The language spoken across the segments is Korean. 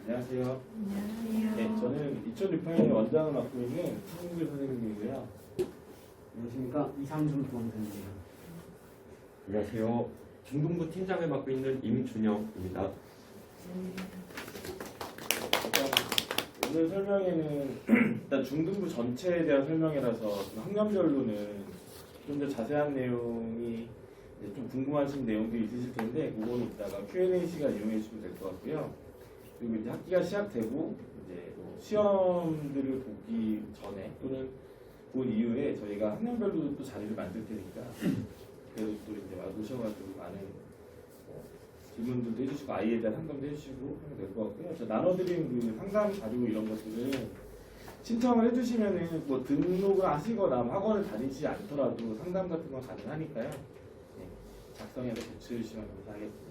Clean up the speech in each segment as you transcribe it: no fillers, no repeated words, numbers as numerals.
안녕하세요. 안녕하세요. 네, 저는 2006학년의 원장을 맡고 있는 한국일 선생님이고요. 안녕하십니까. 이상준 부원장입니다. 안녕하세요. 중등부 팀장을 맡고 있는 임준영입니다. 일단 오늘 설명회는 일단 중등부 전체에 대한 설명이라서 좀 학년별로는 좀 더 자세한 내용이 이제 좀 궁금하신 내용도 있으실 텐데 그거는 이따가 Q&A 시간 이용해 주시면 될 것 같고요. 그리고 이제 학기가 시작되고 이제 뭐 시험들을 보기 전에 또는 본 이후에 저희가 학년별로도 또 자리를 만들 테니까 그래서 또 이제 오셔가지고 많은 질문들도 해주시고 아이에 대한 상담도 해주시고 하면 될 것 같고요. 저 나눠드린 그 상담 자료 이런 것들은 신청을 해주시면은 뭐 등록을 하시거나 학원을 다니지 않더라도 상담 같은 건 가능하니까요. 네, 작성해서 제출해 주시면 감사하겠습니다.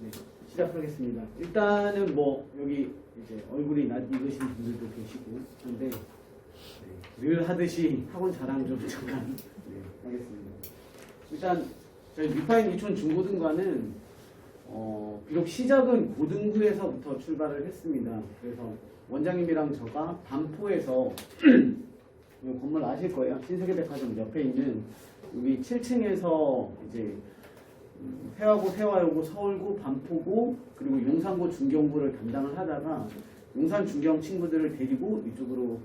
네, 시작하겠습니다. 일단은 뭐 여기 이제 얼굴이 낯익으신 분들도 계시고 한데 늘 하듯이 학원 자랑 좀 잠깐 하겠습니다. 일단 저희 미파인 이촌 중고등과는 비록 시작은 고등부에서부터 출발을 했습니다. 그래서 원장님이랑 저가 반포에서 이 건물 아실 거예요. 신세계백화점 옆에 있는 여기 7층에서 이제 세화고, 세화여고, 서울고, 반포고 그리고 용산고, 중경고를 담당을 하다가 용산 중경 친구들을 데리고 이쪽으로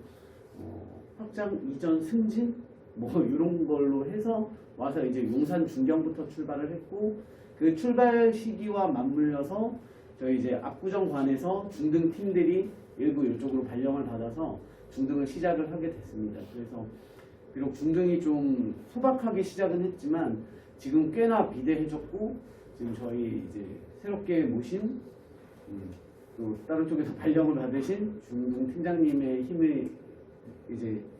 확장 이전 승진 뭐 이런 걸로 해서 와서 이제 용산 중경부터 출발을 했고 그 출발 시기와 맞물려서 저희 이제 압구정관에서 중등 팀들이 일부 이쪽으로 발령을 받아서 중등을 시작을 하게 됐습니다. 그래서 비록 중등이 좀 소박하게 시작은 했지만 지금 꽤나 비대해졌고 지금 저희 이제 새롭게 모신 또 다른 쪽에서 발령을 받으신 중등 팀장님의 힘을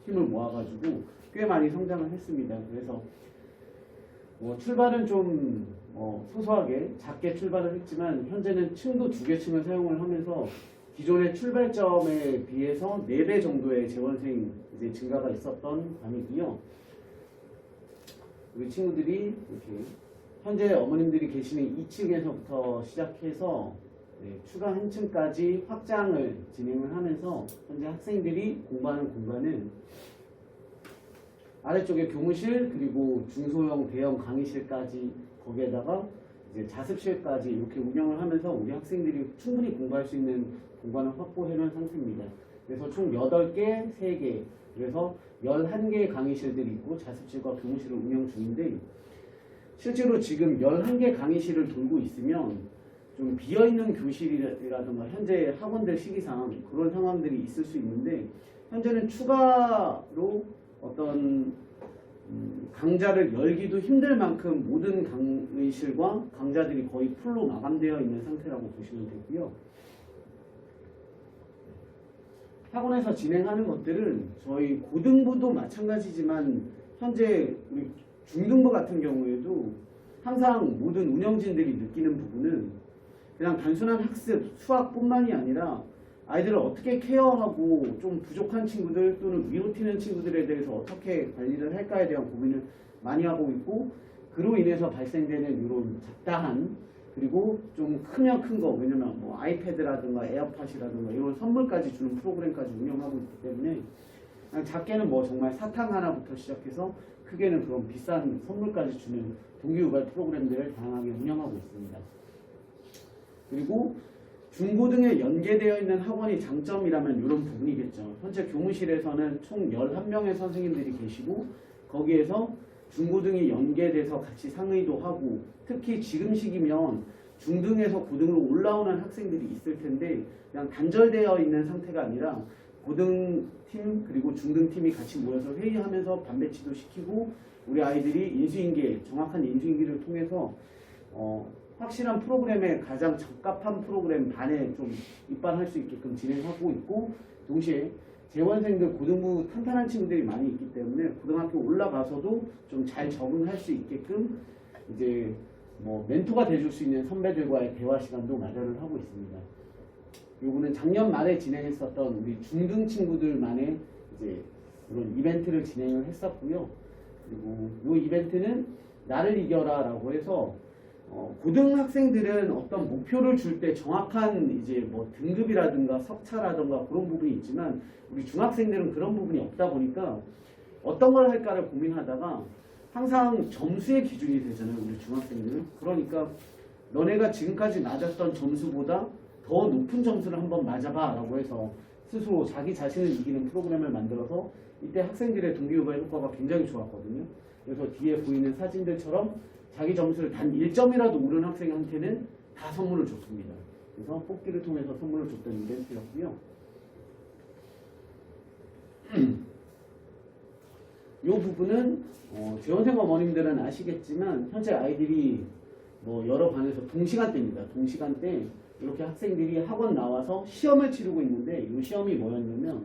모아가지고 꽤 많이 성장을 했습니다. 그래서 출발은 좀 소소하게 작게 출발을 했지만 현재는 층도 2개 층을 사용을 하면서 기존의 출발점에 비해서 4배 정도의 재원생 이제 증가가 있었던 관이고요. 우리 친구들이 이렇게 현재 어머님들이 계시는 2층에서부터 시작해서 추가 한 층까지 확장을 진행을 하면서 현재 학생들이 공부하는 공간은 아래쪽에 교무실 그리고 중소형 대형 강의실까지 거기에다가 이제 자습실까지 이렇게 운영을 하면서 우리 학생들이 충분히 공부할 수 있는 공간을 확보해 놓은 상태입니다. 그래서 총 8개, 3개 그래서 11개의 강의실들이 있고 자습실과 교무실을 운영 중인데 실제로 지금 11개 강의실을 돌고 있으면 좀 비어있는 교실이라든가 현재 학원들 시기상 그런 상황들이 있을 수 있는데 현재는 추가로 어떤 강좌를 열기도 힘들 만큼 모든 강의실과 강좌들이 거의 풀로 마감되어 있는 상태라고 보시면 되고요. 학원에서 진행하는 것들은 저희 고등부도 마찬가지지만 현재 우리 중등부 같은 경우에도 항상 모든 운영진들이 느끼는 부분은 그냥 단순한 학습, 수학뿐만이 아니라 아이들을 어떻게 케어하고 좀 부족한 친구들 또는 위로 튀는 친구들에 대해서 어떻게 관리를 할까에 대한 고민을 많이 하고 있고 그로 인해서 발생되는 이런 잡다한 그리고 좀 크면 큰 거 왜냐면 뭐 아이패드라든가 에어팟이라든가 이런 선물까지 주는 프로그램까지 운영하고 있기 때문에 그냥 작게는 뭐 정말 사탕 하나부터 시작해서 크게는 그런 비싼 선물까지 주는 동기유발 프로그램들을 다양하게 운영하고 있습니다. 그리고 중고등에 연계되어 있는 학원이 장점이라면 이런 부분이겠죠. 현재 교무실에서는 총 11명의 선생님들이 계시고 거기에서 중고등이 연계돼서 같이 상의도 하고 특히 지금 시기면 중등에서 고등으로 올라오는 학생들이 있을 텐데 그냥 단절되어 있는 상태가 아니라 고등팀 그리고 중등팀이 같이 모여서 회의하면서 반배치도 시키고 우리 아이들이 인수인계, 정확한 인수인계를 통해서 확실한 프로그램에 가장 적합한 프로그램 반에 좀 입반할 수 있게끔 진행하고 있고 동시에 재원생들 고등부 탄탄한 친구들이 많이 있기 때문에 고등학교 올라가서도 좀 잘 적응할 수 있게끔 이제 뭐 멘토가 돼줄 수 있는 선배들과의 대화 시간도 마련을 하고 있습니다. 요거는 작년 말에 진행했었던 우리 중등 친구들만의 이제 그런 이벤트를 진행을 했었고요. 그리고 이 이벤트는 나를 이겨라라고 해서 고등학생들은 어떤 목표를 줄 때 정확한 이제 뭐 등급이라든가 석차라든가 그런 부분이 있지만 우리 중학생들은 그런 부분이 없다 보니까 어떤 걸 할까를 고민하다가 항상 점수의 기준이 되잖아요. 우리 중학생들은. 그러니까 너네가 지금까지 맞았던 점수보다 더 높은 점수를 한번 맞아봐 라고 해서 스스로 자기 자신을 이기는 프로그램을 만들어서 이때 학생들의 동기유발 효과가 굉장히 좋았거든요. 그래서 뒤에 보이는 사진들처럼 자기 점수를 단 1점이라도 오른 학생한테는 다 선물을 줬습니다. 그래서 뽑기를 통해서 선물을 줬던 이벤트였고요. 이 부분은 재원생 어머님들은 아시겠지만 현재 아이들이 뭐 여러 반에서 동시간대입니다. 동시간대 이렇게 학생들이 학원 나와서 시험을 치르고 있는데 이 시험이 뭐였냐면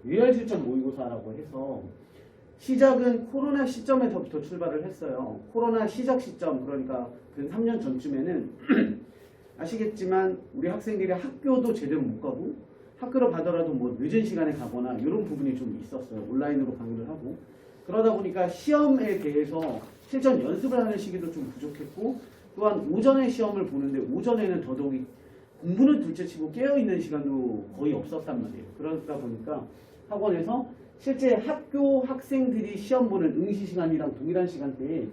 유혈 실전 모의고사라고 해서 시작은 코로나 시점에서부터 출발을 했어요. 코로나 시작 시점 그러니까 근 3년 전쯤에는 아시겠지만 우리 학생들이 학교도 제대로 못 가고 학교를 가더라도 뭐 늦은 시간에 가거나 이런 부분이 좀 있었어요. 온라인으로 강의를 하고 그러다 보니까 시험에 대해서 실전 연습을 하는 시기도 좀 부족했고 또한 오전에 시험을 보는데 오전에는 더더욱이 공부는 둘째치고 깨어있는 시간도 거의 없었단 말이에요. 그러다 보니까 학원에서 실제 학교 학생들이 시험 보는 응시 시간이랑 동일한 시간대에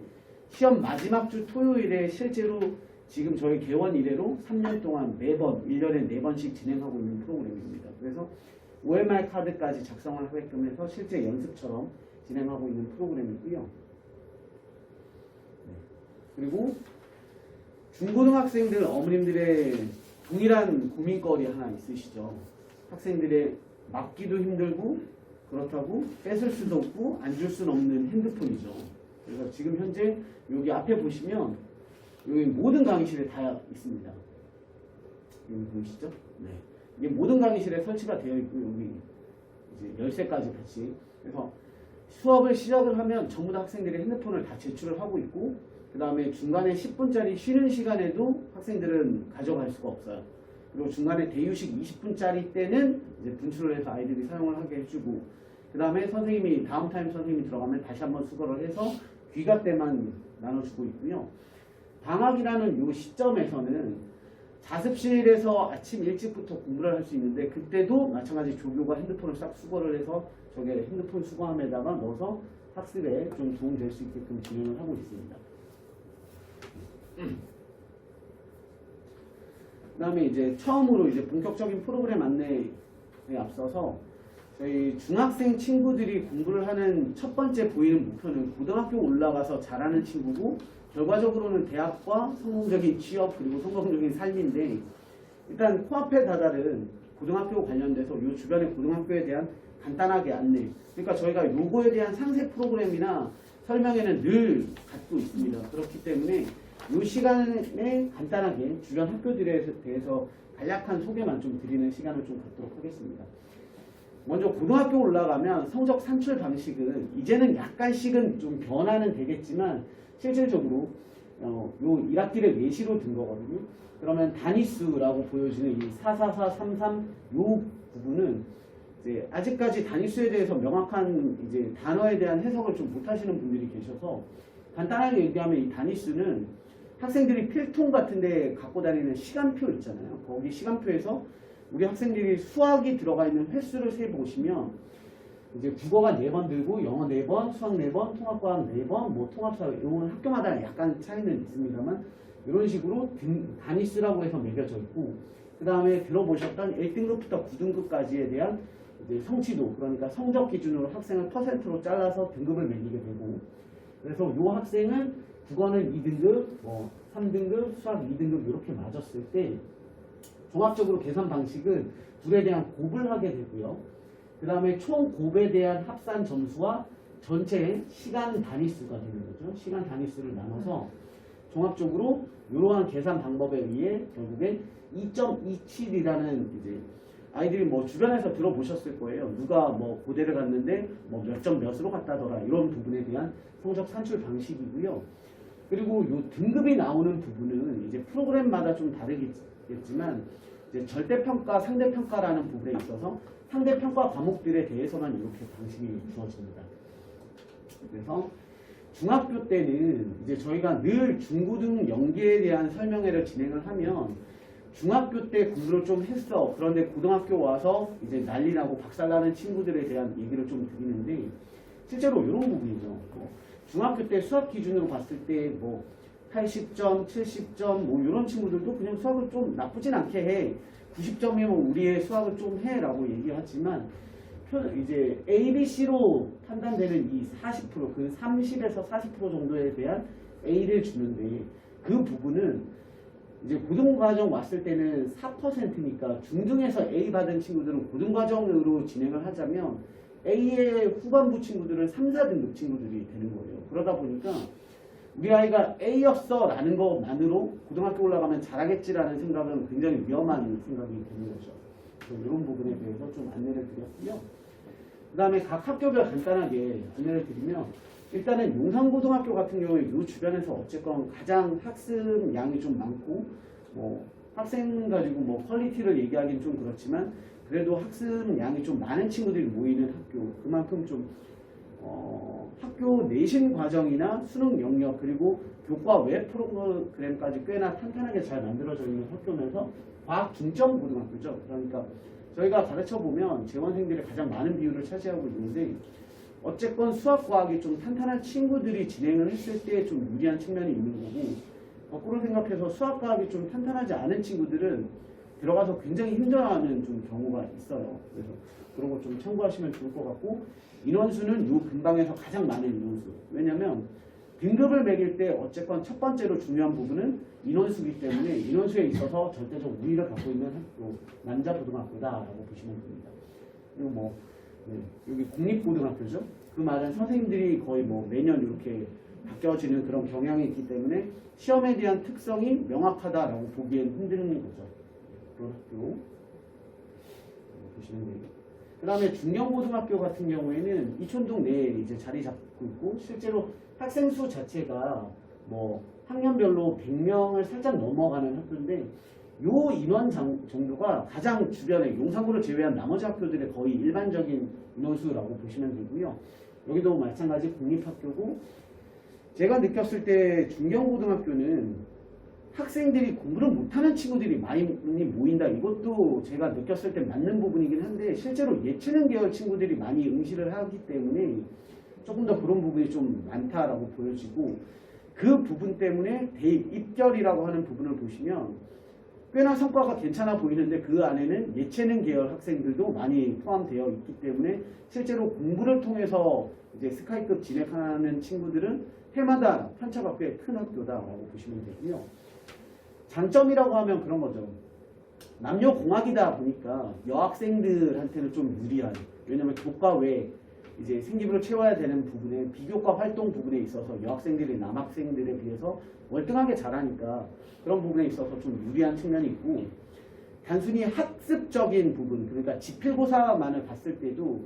시험 마지막 주 토요일에 실제로 지금 저희 개원 이래로 3년 동안 매번 1년에 4번씩 진행하고 있는 프로그램입니다. 그래서 OMR 카드까지 작성을 하게끔 해서 실제 연습처럼 진행하고 있는 프로그램이고요. 네. 그리고 중고등학생들 어머님들의 동일한 고민거리 하나 있으시죠. 학생들의 맡기도 힘들고 그렇다고 뺏을 수도 없고 안 줄 수는 없는 핸드폰이죠. 그래서 지금 현재 여기 앞에 보시면 여기 모든 강의실에 다 있습니다. 여기 보이시죠? 네. 이게 모든 강의실에 설치가 되어 있고 여기 이제 열쇠까지 같이. 그래서 수업을 시작을 하면 전부 다 학생들이 핸드폰을 다 제출을 하고 있고 그 다음에 중간에 10분짜리 쉬는 시간에도 학생들은 가져갈 수가 없어요. 그리고 중간에 대유식 20분짜리 때는 이제 분출을 해서 아이들이 사용을 하게 해주고 그 다음에 선생님이 다음 타임 선생님이 들어가면 다시 한번 수거를 해서 귀가 때만 나눠주고 있고요. 방학이라는 이 시점에서는 자습실에서 아침 일찍부터 공부를 할 수 있는데 그때도 마찬가지 조교가 핸드폰을 싹 수거를 해서 저게 핸드폰 수거함에다가 넣어서 학습에 좀 도움될 수 있게끔 진행을 하고 있습니다. 그 다음에 이제 처음으로 이제 본격적인 프로그램 안내에 앞서서 저희 중학생 친구들이 공부를 하는 첫 번째 보이는 목표는 고등학교 올라가서 잘하는 친구고 결과적으로는 대학과 성공적인 취업 그리고 성공적인 삶인데 일단 코앞에 다다른 고등학교 관련돼서 이 주변의 고등학교에 대한 간단하게 안내 그러니까 저희가 요거에 대한 상세 프로그램이나 설명회는 늘 갖고 있습니다. 그렇기 때문에 이 시간에 간단하게 주변 학교들에 대해서 간략한 소개만 좀 드리는 시간을 좀 갖도록 하겠습니다. 먼저 고등학교 올라가면 성적 산출 방식은 이제는 약간씩은 좀 변화는 되겠지만 실질적으로 요 1학기를 예시로 든 거거든요. 그러면 단위수라고 보여지는 이 4, 4, 4, 3, 3 요 부분은 이제 아직까지 단위수에 대해서 명확한 이제 단어에 대한 해석을 좀 못하시는 분들이 계셔서 간단하게 얘기하면 이 단위수는 학생들이 필통 같은 데 갖고 다니는 시간표 있잖아요. 거기 시간표에서 우리 학생들이 수학이 들어가 있는 횟수를 세보시면 이제 국어가 4번 들고 영어 4번, 수학 4번, 통합과학 4번, 뭐 통합사회 이건 학교마다 약간 차이는 있습니다만 이런 식으로 단위수라고 해서 매겨져 있고 그 다음에 들어보셨던 1등급부터 9등급까지에 대한 이제 성취도 그러니까 성적 기준으로 학생을 퍼센트로 잘라서 등급을 매기게 되고 그래서 요 학생은 국어는 2등급, 뭐 3등급, 수학 2등급 이렇게 맞았을 때 종합적으로 계산 방식은 둘에 대한 곱을 하게 되고요. 그 다음에 총 곱에 대한 합산 점수와 전체 시간 단위수가 되는 거죠. 시간 단위수를 나눠서 종합적으로 이러한 계산 방법에 의해 결국에 2.27이라는 이제 아이들이 뭐 주변에서 들어보셨을 거예요. 누가 뭐 고대를 갔는데 뭐 몇 점 몇으로 갔다더라 이런 부분에 대한 성적 산출 방식이고요. 그리고 요 등급이 나오는 부분은 이제 프로그램마다 좀 다르겠지만 이제 절대평가, 상대평가라는 부분에 있어서 상대평가 과목들에 대해서만 이렇게 방식이 주어집니다. 그래서 중학교 때는 이제 저희가 늘 중고등 연계에 대한 설명회를 진행을 하면 중학교 때 공부를 좀 했어. 그런데 고등학교 와서 이제 난리 나고 박살나는 친구들에 대한 얘기를 좀 드리는데 실제로 이런 부분이죠. 중학교 때 수학 기준으로 봤을 때 뭐 80점, 70점 뭐 이런 친구들도 그냥 수학을 좀 나쁘진 않게 해. 90점이면 우리의 수학을 좀 해라고 얘기하지만 이제 A, B, C로 판단되는 이 40%, 그 30에서 40% 정도에 대한 A를 주는데 그 부분은 이제 고등과정 왔을 때는 4%니까 중등에서 A 받은 친구들은 고등과정으로 진행을 하자면 A의 후반부 친구들은 3, 4등급 친구들이 되는 거예요. 그러다 보니까 우리 아이가 A였어 라는 것만으로 고등학교 올라가면 잘하겠지라는 생각은 굉장히 위험한 생각이 드는 거죠. 이런 부분에 대해서 좀 안내를 드렸고요. 그 다음에 각 학교별 간단하게 안내를 드리면 일단은 용산고등학교 같은 경우에 이 주변에서 어쨌건 가장 학습 양이 좀 많고 뭐 학생 가지고 뭐 퀄리티를 얘기하기는 좀 그렇지만 그래도 학습 양이 좀 많은 친구들이 모이는 학교 그만큼 좀 학교 내신 과정이나 수능 영역 그리고 교과 외 프로그램까지 꽤나 탄탄하게 잘 만들어져 있는 학교면서 과학 중점 고등학교죠. 그러니까 저희가 가르쳐 보면 재원생들이 가장 많은 비율을 차지하고 있는데 어쨌건 수학 과학이 좀 탄탄한 친구들이 진행을 했을 때 좀 유리한 측면이 있는 거고 거꾸로 생각해서 수학 과학이 좀 탄탄하지 않은 친구들은 들어가서 굉장히 힘들어하는 좀 경우가 있어요. 그래서 그런 거 좀 참고하시면 좋을 것 같고 인원수는 요 근방에서 가장 많은 인원수. 왜냐면 등급을 매길 때 어쨌건 첫 번째로 중요한 부분은 인원수이기 때문에 인원수에 있어서 절대적 우위를 갖고 있는 학교 남자 고등학교다라고 보시면 됩니다. 그리고 뭐 여기 국립고등학교죠. 그 말은 선생님들이 거의 뭐 매년 이렇게 바뀌어지는 그런 경향이 있기 때문에 시험에 대한 특성이 명확하다라고 보기엔 힘든 거죠. 그런 학교 보시면 돼요. 그 다음에 중경고등학교 같은 경우에는 이촌동 내에 이제 자리 잡고 있고 실제로 학생 수 자체가 뭐 학년별로 100명을 살짝 넘어가는 학교인데 요 인원 정도가 가장 주변에 용산구를 제외한 나머지 학교들의 거의 일반적인 인원수라고 보시면 되고요. 여기도 마찬가지 공립학교고 제가 느꼈을 때 중경고등학교는 학생들이 공부를 못하는 친구들이 많이 모인다. 이것도 제가 느꼈을 때 맞는 부분이긴 한데 실제로 예체능 계열 친구들이 많이 응시를 하기 때문에 조금 더 그런 부분이 좀 많다라고 보여지고 그 부분 때문에 대입, 입결이라고 하는 부분을 보시면 꽤나 성과가 괜찮아 보이는데 그 안에는 예체능 계열 학생들도 많이 포함되어 있기 때문에 실제로 공부를 통해서 이제 스카이급 진행하는 친구들은 해마다 편차가 꽤 큰 학교다라고 보시면 되고요. 장점이라고 하면 그런 거죠. 남녀공학이다 보니까 여학생들한테는 좀 유리한. 왜냐면 교과 외에 이제 생기부를 채워야 되는 부분에 비교과 활동 부분에 있어서 여학생들이 남학생들에 비해서 월등하게 잘하니까 그런 부분에 있어서 좀 유리한 측면이 있고 단순히 학습적인 부분 그러니까 지필고사만을 봤을 때도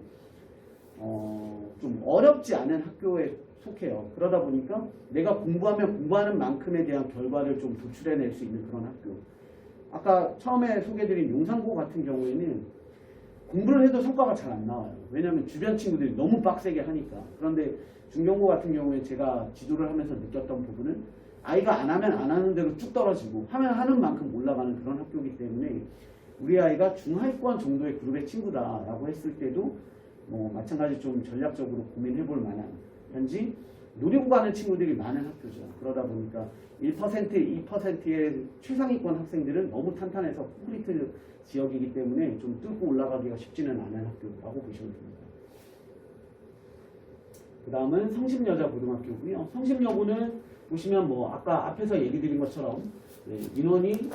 좀 어렵지 않은 학교에 속해요. 그러다 보니까 내가 공부하면 공부하는 만큼에 대한 결과를 좀 도출해낼 수 있는 그런 학교. 아까 처음에 소개해드린 용산고 같은 경우에는 공부를 해도 성과가 잘 안 나와요. 왜냐하면 주변 친구들이 너무 빡세게 하니까. 그런데 중경고 같은 경우에 제가 지도를 하면서 느꼈던 부분은 아이가 안 하면 안 하는 대로 쭉 떨어지고 하면 하는 만큼 올라가는 그런 학교이기 때문에 우리 아이가 중하위권 정도의 그룹의 친구다라고 했을 때도 뭐 마찬가지 좀 전략적으로 고민해볼 만한 단지 노리고 가는 친구들이 많은 학교죠. 그러다 보니까 1%, 2%의 최상위권 학생들은 너무 탄탄해서 콘크리트 지역이기 때문에 좀 뚫고 올라가기가 쉽지는 않은 학교라고 보시면 됩니다. 그 다음은 성심여자고등학교고요. 성심여고는 보시면 뭐 아까 앞에서 얘기 드린 것처럼 인원이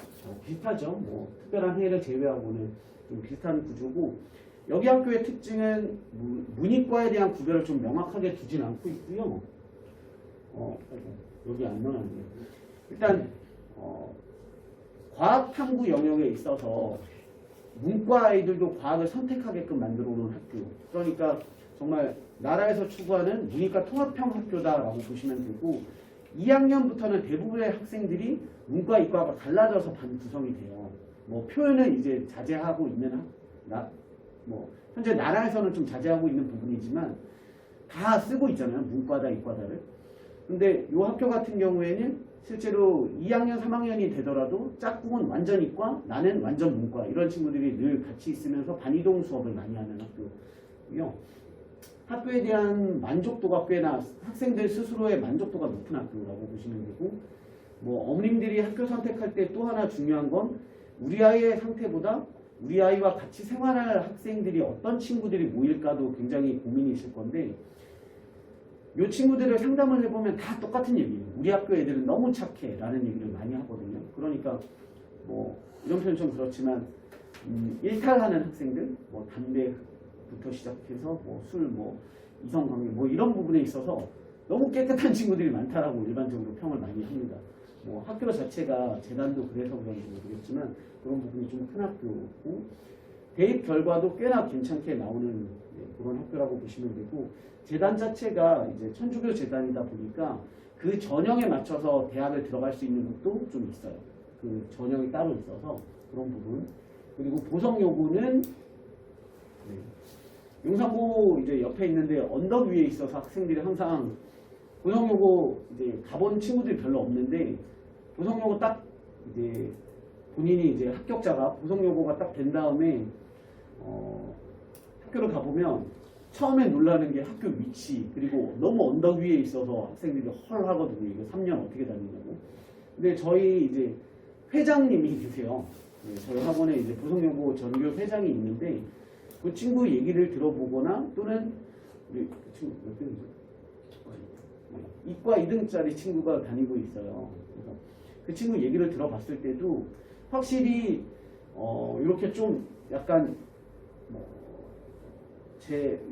비슷하죠. 뭐 특별한 해를 제외하고는 좀 비슷한 구조고 여기 학교의 특징은 문이과에 대한 구별을 좀 명확하게 두진 않고 있고요. 여기 안 넣어놨네요. 일단 과학 탐구 영역에 있어서 문과 아이들도 과학을 선택하게끔 만들어 놓은 학교. 그러니까 정말 나라에서 추구하는 문이과 통합형 학교다라고 보시면 되고 2학년부터는 대부분의 학생들이 문과 이과가 갈라져서 반 구성이 돼요. 뭐 표현은 이제 자제하고 있는 뭐 현재 나라에서는 좀 자제하고 있는 부분이지만 다 쓰고 있잖아요. 문과다 이과다를. 근데 이 학교 같은 경우에는 실제로 2학년, 3학년이 되더라도 짝꿍은 완전 이과, 나는 완전 문과 이런 친구들이 늘 같이 있으면서 반이동 수업을 많이 하는 학교고요. 학교에 대한 만족도가 꽤나 학생들 스스로의 만족도가 높은 학교라고 보시면 되고 뭐 어머님들이 학교 선택할 때 또 하나 중요한 건 우리 아이의 상태보다 우리 아이와 같이 생활할 학생들이 어떤 친구들이 모일까도 굉장히 고민이실 건데 이 친구들을 상담을 해보면 다 똑같은 얘기예요. 우리 학교 애들은 너무 착해 라는 얘기를 많이 하거든요. 그러니까 뭐 이런 표현 좀 그렇지만 일탈하는 학생들 뭐 담배부터 시작해서 뭐 술, 뭐 이성관계 뭐 이런 부분에 있어서 너무 깨끗한 친구들이 많다라고 일반적으로 평을 많이 합니다. 뭐 학교 자체가 재단도 그래서 그런지 모르겠지만 그런 부분이 좀 큰 학교고 대입 결과도 꽤나 괜찮게 나오는 그런 학교라고 보시면 되고 재단 자체가 이제 천주교 재단이다 보니까 그 전형에 맞춰서 대학을 들어갈 수 있는 곳도 좀 있어요. 그 전형이 따로 있어서 그런 부분. 그리고 보성 요구는 용산고 이제 옆에 있는데 언덕 위에 있어서 학생들이 항상 보성 요구 이제 가본 친구들이 별로 없는데 보성 요구 딱 이제 본인이 이제 합격자가 보성 요구가 딱 된 다음에 학교를 가보면 처음에 놀라는 게 학교 위치 그리고 너무 언덕 위에 있어서 학생들이 헐 하거든요. 이거 3년 어떻게 다니냐고. 근데 저희 이제 회장님이 계세요. 네, 저희 학원에 이제 보성여고 전교 회장이 있는데 그 친구 얘기를 들어보거나 또는 우리 그 친구 몇 등이죠? 이과 2등짜리 친구가 다니고 있어요. 그래서 그 친구 얘기를 들어봤을 때도 확실히 이렇게 좀 약간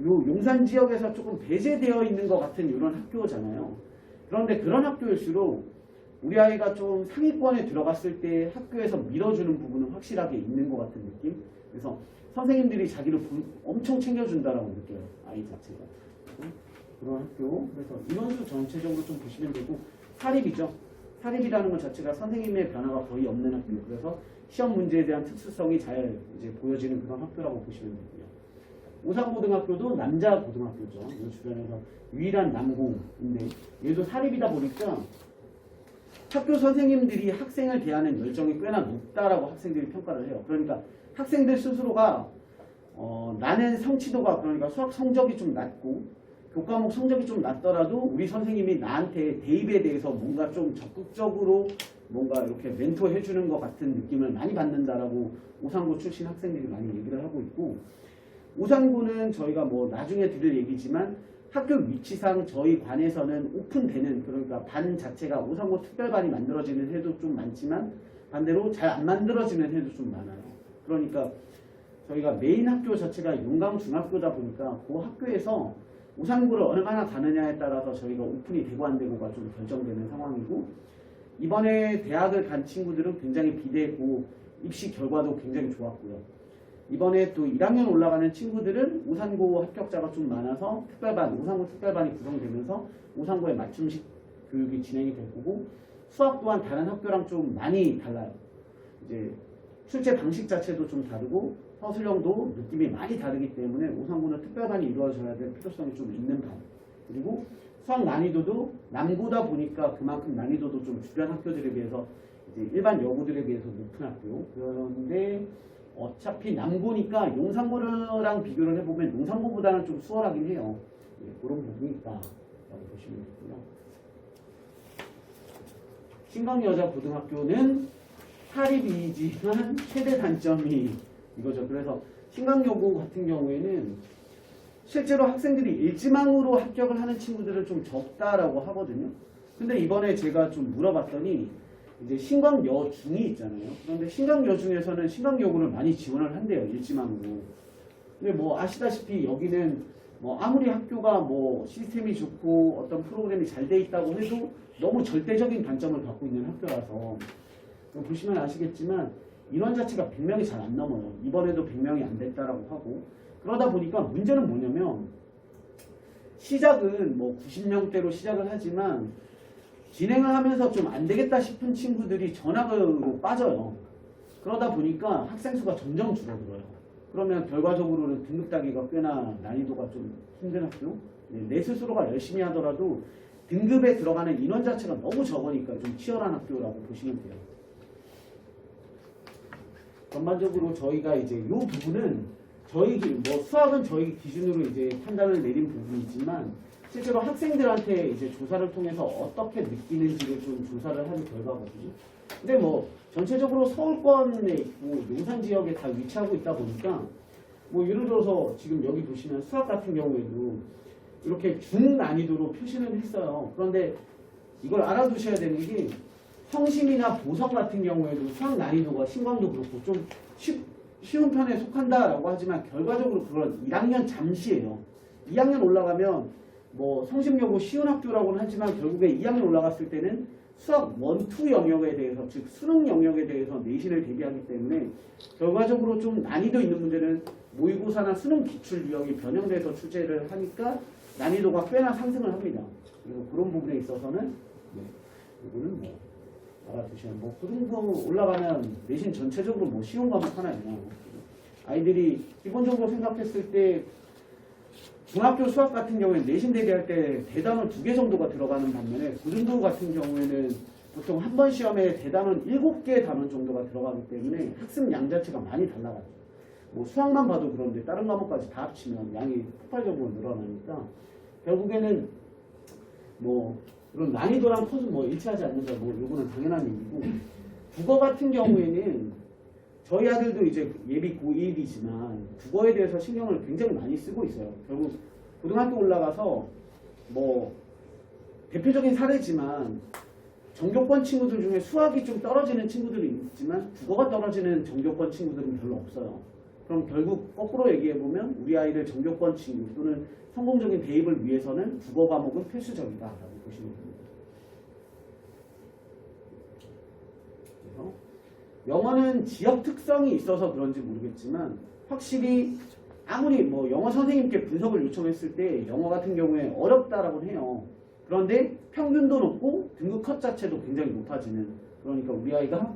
요 용산 지역에서 조금 배제되어 있는 것 같은 이런 학교잖아요. 그런데 그런 학교일수록 우리 아이가 좀 상위권에 들어갔을 때 학교에서 밀어주는 부분은 확실하게 있는 것 같은 느낌. 그래서 선생님들이 자기를 엄청 챙겨준다라고 느껴요. 아이 자체가. 그런 학교. 그래서 인원수 전체적으로 좀 보시면 되고 사립이죠. 사립이라는 것 자체가 선생님의 변화가 거의 없는 학교. 그래서 시험 문제에 대한 특수성이 잘 이제 보여지는 그런 학교라고 보시면 되고요. 오산고등학교도 남자 고등학교죠. 이 주변에서 유일한 남고인데 얘도 사립이다 보니까 학교 선생님들이 학생을 대하는 열정이 꽤나 높다라고 학생들이 평가를 해요. 그러니까 학생들 스스로가 나는 성취도가 그러니까 수학 성적이 좀 낮고 교과목 성적이 좀 낮더라도 우리 선생님이 나한테 대입에 대해서 뭔가 좀 적극적으로 뭔가 이렇게 멘토해 주는 것 같은 느낌을 많이 받는다라고 오산고 출신 학생들이 많이 얘기를 하고 있고 오산고는 저희가 뭐 나중에 들을 얘기지만 학교 위치상 저희 관에서는 오픈되는 그러니까 반 자체가 오산고 특별반이 만들어지는 해도 좀 많지만 반대로 잘 안 만들어지는 해도 좀 많아요. 그러니까 저희가 메인 학교 자체가 용강중학교다 보니까 그 학교에서 오산고를 얼마나 가느냐에 따라서 저희가 오픈이 되고 안 되고가 좀 결정되는 상황이고 이번에 대학을 간 친구들은 굉장히 비대했고 입시 결과도 굉장히 좋았고요. 이번에 또 1학년 올라가는 친구들은 오산고 합격자가 좀 많아서 특별반, 오산고 특별반이 구성되면서 오산고에 맞춤식 교육이 진행이 될 거고 수학 또한 다른 학교랑 좀 많이 달라요. 이제 출제 방식 자체도 좀 다르고 서술형도 느낌이 많이 다르기 때문에 오산고는 특별반이 이루어져야 될 필요성이 좀 있는 반. 그리고 수학 난이도도 남고다 보니까 그만큼 난이도도 좀 주변 학교들에 비해서 이제 일반 여고들에 비해서 높은 학교. 그런데 어차피 남고니까 용산고랑 비교를 해보면 용산고보다는 좀 수월하긴 해요. 네, 그런 부분이 있다라고 보시면 되고요. 신강여자고등학교는 사립이지만 최대 단점이 이거죠. 그래서 신강여고 같은 경우에는 실제로 학생들이 일지망으로 합격을 하는 친구들은 좀 적다라고 하거든요. 근데 이번에 제가 좀 물어봤더니 이제 신강여중이 있잖아요. 그런데 신강여중에서는 신강여고를 많이 지원을 한대요. 일지망으로. 근데 뭐 아시다시피 여기는 뭐 아무리 학교가 뭐 시스템이 좋고 어떤 프로그램이 잘 돼 있다고 해도 너무 절대적인 단점을 갖고 있는 학교라서 보시면 아시겠지만 인원 자체가 100명이 잘 안 넘어요. 이번에도 100명이 안 됐다라고 하고 그러다 보니까 문제는 뭐냐면 시작은 뭐 90명대로 시작을 하지만 진행을 하면서 좀 안 되겠다 싶은 친구들이 전학으로 빠져요. 그러다 보니까 학생 수가 점점 줄어들어요. 그러면 결과적으로는 등급 따기가 꽤나 난이도가 좀 힘든 학교. 내 스스로가 열심히 하더라도 등급에 들어가는 인원 자체가 너무 적으니까 좀 치열한 학교라고 보시면 돼요. 전반적으로 저희가 이제 이 부분은 수학은 저희 기준으로 이제 판단을 내린 부분이지만 실제로 학생들한테 이제 조사를 통해서 어떻게 느끼는지를 좀 조사를 한 결과거든요. 근데 뭐 전체적으로 서울권에 있고 용산 지역에 다 위치하고 있다 보니까 뭐 예를 들어서 지금 여기 보시면 수학 같은 경우에도 이렇게 중난이도로 표시는 했어요. 그런데 이걸 알아두셔야 되는 게 성심이나 보성 같은 경우에도 수학 난이도가 신광도 그렇고 좀 쉬운 편에 속한다라고 하지만 결과적으로 그건 1학년 잠시예요. 2학년 올라가면 뭐 성심여고 쉬운 학교라고는 하지만 결국에 2학년 올라갔을 때는 수학 1, 2 영역에 대해서 즉 수능 영역에 대해서 내신을 대비하기 때문에 결과적으로 좀 난이도 있는 문제는 모의고사나 수능 기출 유형이 변형돼서 출제를 하니까 난이도가 꽤나 상승을 합니다. 그래서 그런 부분에 있어서는 이거는 뭐 알아두시면 뭐 고등부 올라가면 내신 전체적으로 뭐 쉬운 과목 하나 있나요? 아이들이 기본적으로 생각했을 때 중학교 수학 같은 경우에 내신 대비할 때 대단원 2개 정도가 들어가는 반면에 고등부 같은 경우에는 보통 한 번 시험에 대단원 7개 단원 정도가 들어가기 때문에 학습 양 자체가 많이 달라가죠. 뭐 수학만 봐도 그런데 다른 과목까지 다 합치면 양이 폭발적으로 늘어나니까 결국에는 뭐 그런 난이도랑 컷은 뭐 일치하지 않는다. 뭐 요거는 당연한 얘기고 국어 같은 경우에는 저희 아들도 이제 예비 고1이지만 국어에 대해서 신경을 굉장히 많이 쓰고 있어요. 결국 고등학교 올라가서 뭐 대표적인 사례지만 전교권 친구들 중에 수학이 좀 떨어지는 친구들이 있지만 국어가 떨어지는 전교권 친구들은 별로 없어요. 그럼 결국 거꾸로 얘기해보면 우리 아이들 전교권 친구 또는 성공적인 대입을 위해서는 국어 과목은 필수적이다라고 보시면 됩니다. 그래서 영어는 지역 특성이 있어서 그런지 모르겠지만 확실히 아무리 뭐 영어 선생님께 분석을 요청했을 때 영어 같은 경우에 어렵다라고 해요. 그런데 평균도 높고 등급 컷 자체도 굉장히 높아지는 그러니까 우리 아이가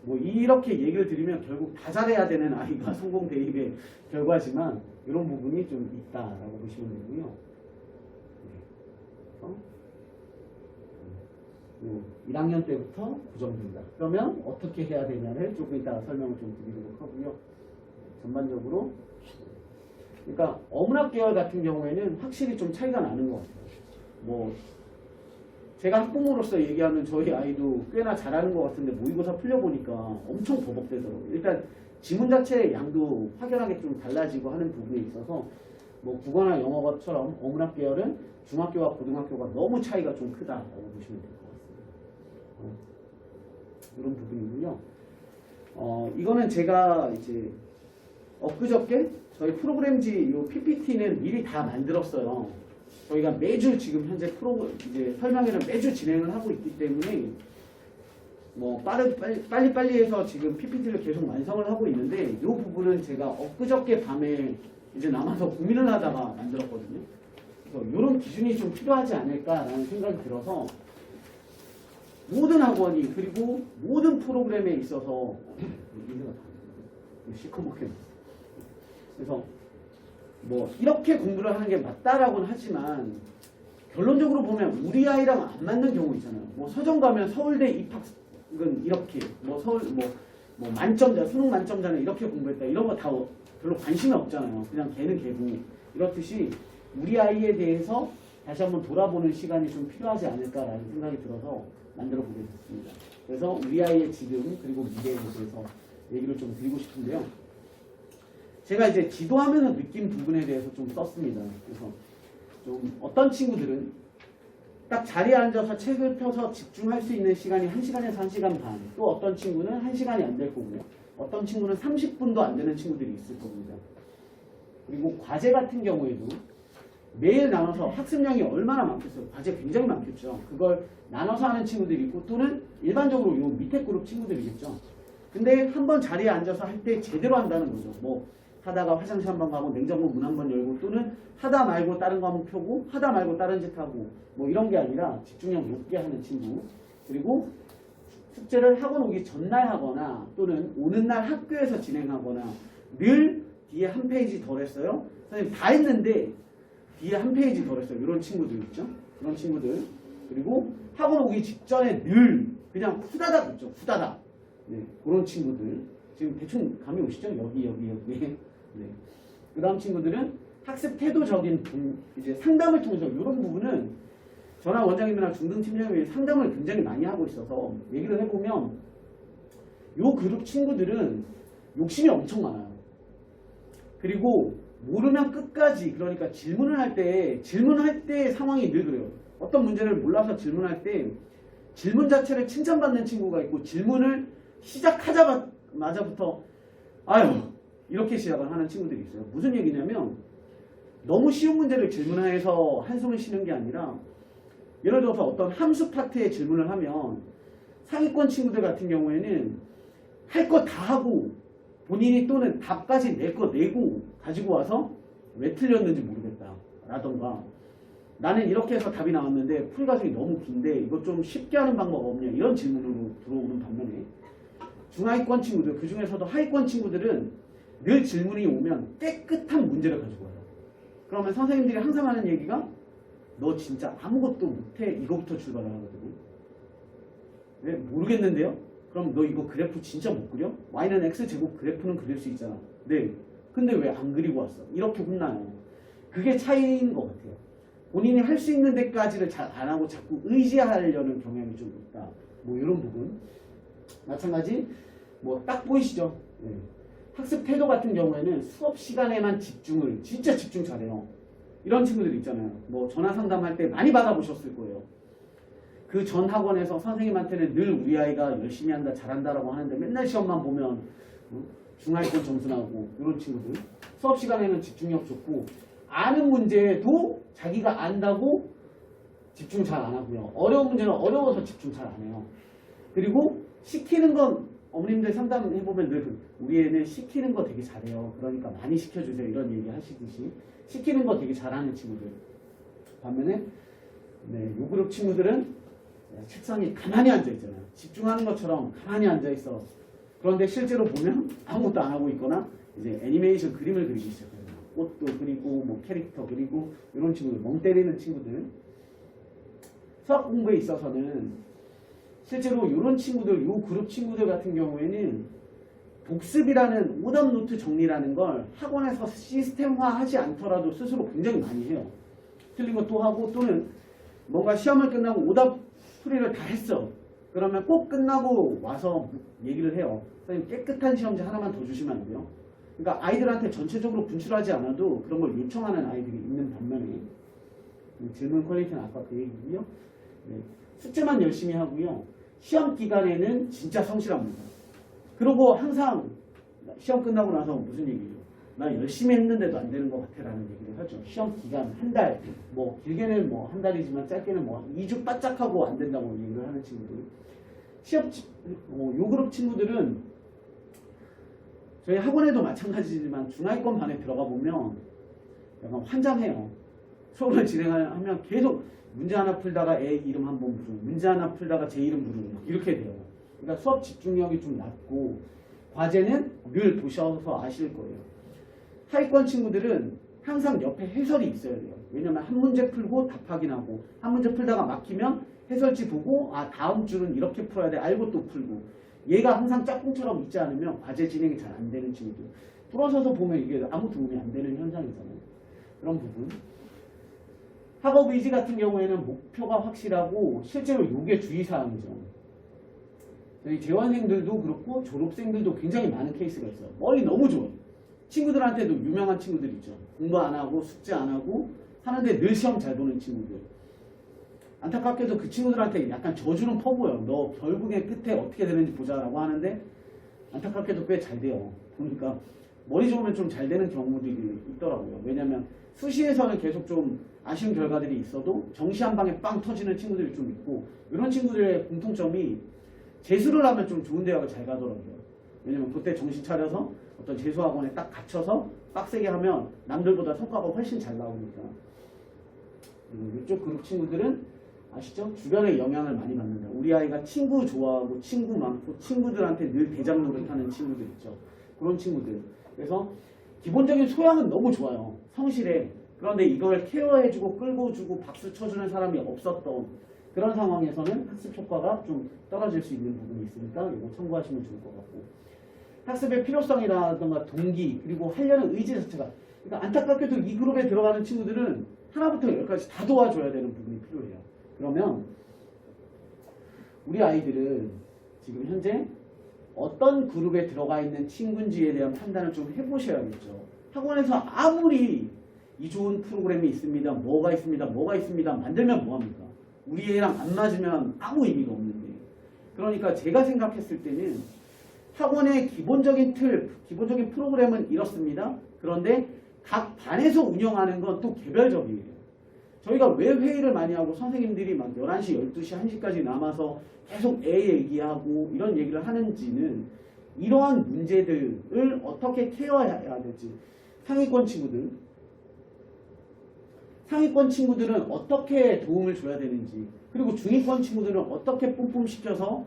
뭐 이렇게 얘기를 드리면 결국 다 잘해야 되는 아이가 성공 대입의 결과지만 이런 부분이 좀 있다라고 보시면 되고요. 1학년 때부터 고정된다. 그러면 어떻게 해야 되냐를 조금 이따가 설명을 좀 드리도록 하고요. 전반적으로 그러니까 어문학 계열 같은 경우에는 확실히 좀 차이가 나는 것 같아요. 뭐 제가 학부모로서 얘기하면 저희 아이도 꽤나 잘하는 것 같은데 모의고사 풀려보니까 엄청 버벅대더라고요. 일단 지문 자체의 양도 확연하게 좀 달라지고 하는 부분에 있어서 뭐 국어나 영어처럼 어문학 계열은 중학교와 고등학교가 너무 차이가 좀 크다라고 보시면 될 것 같습니다. 이런 부분이고요. 이거는 제가 이제 엊그저께 저희 프로그램지 요 PPT는 미리 다 만들었어요. 저희가 매주 지금 현재 이제 설명회는 매주 진행을 하고 있기 때문에 뭐 빨리 해서 지금 PPT를 계속 완성을 하고 있는데 이 부분은 제가 엊그저께 밤에 이제 남아서 고민을 하다가 만들었거든요. 그래서 이런 기준이 좀 필요하지 않을까라는 생각이 들어서 모든 학원이 그리고 모든 프로그램에 있어서 시커멓게 그래서 뭐 이렇게 공부를 하는 게 맞다라고는 하지만 결론적으로 보면 우리 아이랑 안 맞는 경우 있잖아요. 뭐 서점 가면 서울대 입학은 이렇게 뭐 서울 뭐 만점자 수능 만점자는 이렇게 공부했다 이런 거 다 별로 관심이 없잖아요. 그냥 걔는 걔고 이렇듯이 우리 아이에 대해서 다시 한번 돌아보는 시간이 좀 필요하지 않을까라는 생각이 들어서 만들어 보게 됐습니다. 그래서 우리 아이의 지금 그리고 미래에 대해서 얘기를 좀 드리고 싶은데요. 제가 이제 지도하면서 느낀 부분에 대해서 좀 썼습니다. 그래서 좀 어떤 친구들은 딱 자리에 앉아서 책을 펴서 집중할 수 있는 시간이 1시간에서 1시간 반, 또 어떤 친구는 1시간이 안 될 거고요. 어떤 친구는 30분도 안 되는 친구들이 있을 겁니다. 그리고 과제 같은 경우에도 매일 나눠서 학습량이 얼마나 많겠어요? 과제 굉장히 많겠죠. 그걸 나눠서 하는 친구들이 있고 또는 일반적으로 요 밑에 그룹 친구들이겠죠. 근데 한번 자리에 앉아서 할 때 제대로 한다는 거죠. 뭐 하다가 화장실 한 번 가고 냉장고 문 한 번 열고 또는 하다 말고 다른 과목 펴고 하다 말고 다른 짓 하고 뭐 이런 게 아니라 집중력 높게 하는 친구 그리고 숙제를 학원 오기 전날 하거나 또는 오는 날 학교에서 진행하거나 늘 뒤에 한 페이지 덜 했어요. 선생님 다 했는데 뒤에 한 페이지 덜 했어요. 이런 친구들 있죠. 그런 친구들. 그리고 학원 오기 직전에 늘 그냥 후다닥 있죠. 후다닥. 네, 그런 친구들. 지금 대충 감이 오시죠? 여기. 네. 그 다음 친구들은 학습 태도적인 이제 상담을 통해서 이런 부분은 저나 원장님이나 중등팀장님이 상담을 굉장히 많이 하고 있어서 얘기를 해보면 요 그룹 친구들은 욕심이 엄청 많아요. 그리고 모르면 끝까지, 그러니까 질문할 때 상황이 늘 그래요. 어떤 문제를 몰라서 질문할 때 질문 자체를 칭찬받는 친구가 있고 질문을 시작하자마자부터 아유 이렇게 시작을 하는 친구들이 있어요. 무슨 얘기냐면 너무 쉬운 문제를 질문해서 한숨을 쉬는 게 아니라 예를 들어서 어떤 함수 파트에 질문을 하면 상위권 친구들 같은 경우에는 할 거 다 하고 본인이 또는 답까지 낼 거 내고 가지고 와서 왜 틀렸는지 모르겠다 라던가 나는 이렇게 해서 답이 나왔는데 풀 과정이 너무 긴데 이거 좀 쉽게 하는 방법 없냐 이런 질문으로 들어오는 반면에 중하위권 친구들, 그 중에서도 하위권 친구들은 늘 질문이 오면 깨끗한 문제를 가지고 와요. 그러면 선생님들이 항상 하는 얘기가 너 진짜 아무것도 못해 이거부터 출발을 하거든요. 왜? 모르겠는데요? 그럼 너 이거 그래프 진짜 못 그려? y는 x제곱 그래프는 그릴 수 있잖아. 네. 근데 왜 안 그리고 왔어? 이렇게 혼나요. 그게 차이인 것 같아요. 본인이 할 수 있는 데까지를 잘 안 하고 자꾸 의지하려는 경향이 좀 있다. 뭐 이런 부분. 마찬가지 뭐 딱 보이시죠? 네. 학습 태도 같은 경우에는 수업 시간에만 집중을 진짜 집중 잘해요. 이런 친구들 있잖아요. 뭐 전화 상담할 때 많이 받아보셨을 거예요. 그 전 학원에서 선생님한테는 늘 우리 아이가 열심히 한다 잘한다라고 하는데 맨날 시험만 보면 중하위권 점수 나오고 이런 친구들. 수업 시간에는 집중력 좋고 아는 문제도 자기가 안다고 집중 잘 안 하고요. 어려운 문제는 어려워서 집중 잘 안 해요. 그리고 시키는 건 어머님들 상담해보면 늘 우리 애는 시키는 거 되게 잘해요. 그러니까 많이 시켜주세요. 이런 얘기 하시듯이 시키는 거 되게 잘하는 친구들. 반면에 요 그룹 친구들은 책상에 가만히 앉아있잖아요. 집중하는 것처럼 가만히 앉아있어. 그런데 실제로 보면 아무것도 안 하고 있거나 이제 애니메이션 그림을 그리기 시작해요. 꽃도 그리고 뭐 캐릭터 그리고 이런 친구들, 멍 때리는 친구들. 수학 공부에 있어서는 실제로 이런 친구들, 요 그룹 친구들 같은 경우에는 복습이라는 오답 노트 정리라는 걸 학원에서 시스템화하지 않더라도 스스로 굉장히 많이 해요. 틀린 거 또 하고 또는 뭔가 시험을 끝나고 오답 풀이를 다 했어. 그러면 꼭 끝나고 와서 얘기를 해요. 선생님 깨끗한 시험지 하나만 더 주시면 안 돼요? 그러니까 아이들한테 전체적으로 분출하지 않아도 그런 걸 요청하는 아이들이 있는 반면에 질문 퀄리티는 아까 그 얘기고요. 네. 숙제만 열심히 하고요. 시험 기간에는 진짜 성실합니다. 그리고 항상 시험 끝나고 나서 무슨 얘기죠? 나 열심히 했는데도 안 되는 것 같아 라는 얘기를 하죠. 시험 기간 한 달, 뭐 길게는 뭐 한 달이지만 짧게는 뭐 2주 바짝하고 안 된다고 얘기를 하는 친구들. 요 그룹 친구들은 저희 학원에도 마찬가지지만 중하위권 반에 들어가 보면 약간 환장해요. 수업을 진행하면 계속 문제 하나 풀다가 애 이름 한번 부르고 문제 하나 풀다가 제 이름 부르고 이렇게 돼요. 그러니까 수업 집중력이 좀 낮고 과제는 늘 보셔서 아실 거예요. 하위권 친구들은 항상 옆에 해설이 있어야 돼요. 왜냐면 한 문제 풀고 답 확인하고 한 문제 풀다가 막히면 해설지 보고 아 다음 주는 이렇게 풀어야 돼 알고 또 풀고 얘가 항상 짝꿍처럼 있지 않으면 과제 진행이 잘 안 되는 친구들. 돌아서서 보면 이게 아무 도움이 안 되는 현상이잖아요. 그런 부분. 학업 의지 같은 경우에는 목표가 확실하고 실제로 이게 주의사항이죠. 저희 재원생들도 그렇고 졸업생들도 굉장히 많은 케이스가 있어요. 머리 너무 좋아요. 친구들한테도 유명한 친구들 있죠. 공부 안 하고 숙제 안 하고 하는데 늘 시험 잘 보는 친구들. 안타깝게도 그 친구들한테 약간 저주는 퍼부어요. 너 결국에 끝에 어떻게 되는지 보자라고 하는데 안타깝게도 꽤 잘 돼요. 보니까 머리 좋으면 좀 잘 되는 경우들이 있더라고요. 왜냐면 수시에서는 계속 좀 아쉬운 결과들이 있어도 정시 한 방에 빵 터지는 친구들이 좀 있고 이런 친구들의 공통점이 재수를 하면 좀 좋은 대학을 잘 가더라고요. 왜냐면 그때 정신 차려서 어떤 재수학원에 딱 갇혀서 빡세게 하면 남들보다 성과가 훨씬 잘 나오니까. 이쪽 그룹 친구들은 아시죠? 주변의 영향을 많이 받는다. 우리 아이가 친구 좋아하고 친구 많고 친구들한테 늘 대장 노릇하는 친구들 있죠. 그런 친구들. 그래서 기본적인 소양은 너무 좋아요. 성실해. 그런데 이걸 케어해주고 끌고주고 박수 쳐주는 사람이 없었던 그런 상황에서는 학습 효과가 좀 떨어질 수 있는 부분이 있으니까 이거 참고하시면 좋을 것 같고, 학습의 필요성이라든가 동기 그리고 하려는 의지 자체가, 그러니까 안타깝게도 이 그룹에 들어가는 친구들은 하나부터 열까지 다 도와줘야 되는 부분이 필요해요. 그러면 우리 아이들은 지금 현재 어떤 그룹에 들어가 있는 친구인지에 대한 판단을 좀 해보셔야겠죠. 학원에서 아무리 이 좋은 프로그램이 있습니다, 뭐가 있습니다 만들면 뭐합니까? 우리 애랑 안 맞으면 아무 의미가 없는데. 그러니까 제가 생각했을 때는 학원의 기본적인 틀, 기본적인 프로그램은 이렇습니다. 그런데 각 반에서 운영하는 건 또 개별적이에요. 저희가 왜 회의를 많이 하고 선생님들이 막 11시, 12시, 1시까지 남아서 계속 애 얘기하고 이런 얘기를 하는지는 이러한 문제들을 어떻게 케어해야 될지, 상위권 친구들은 어떻게 도움을 줘야 되는지, 그리고 중위권 친구들은 어떻게 뿜뿜시켜서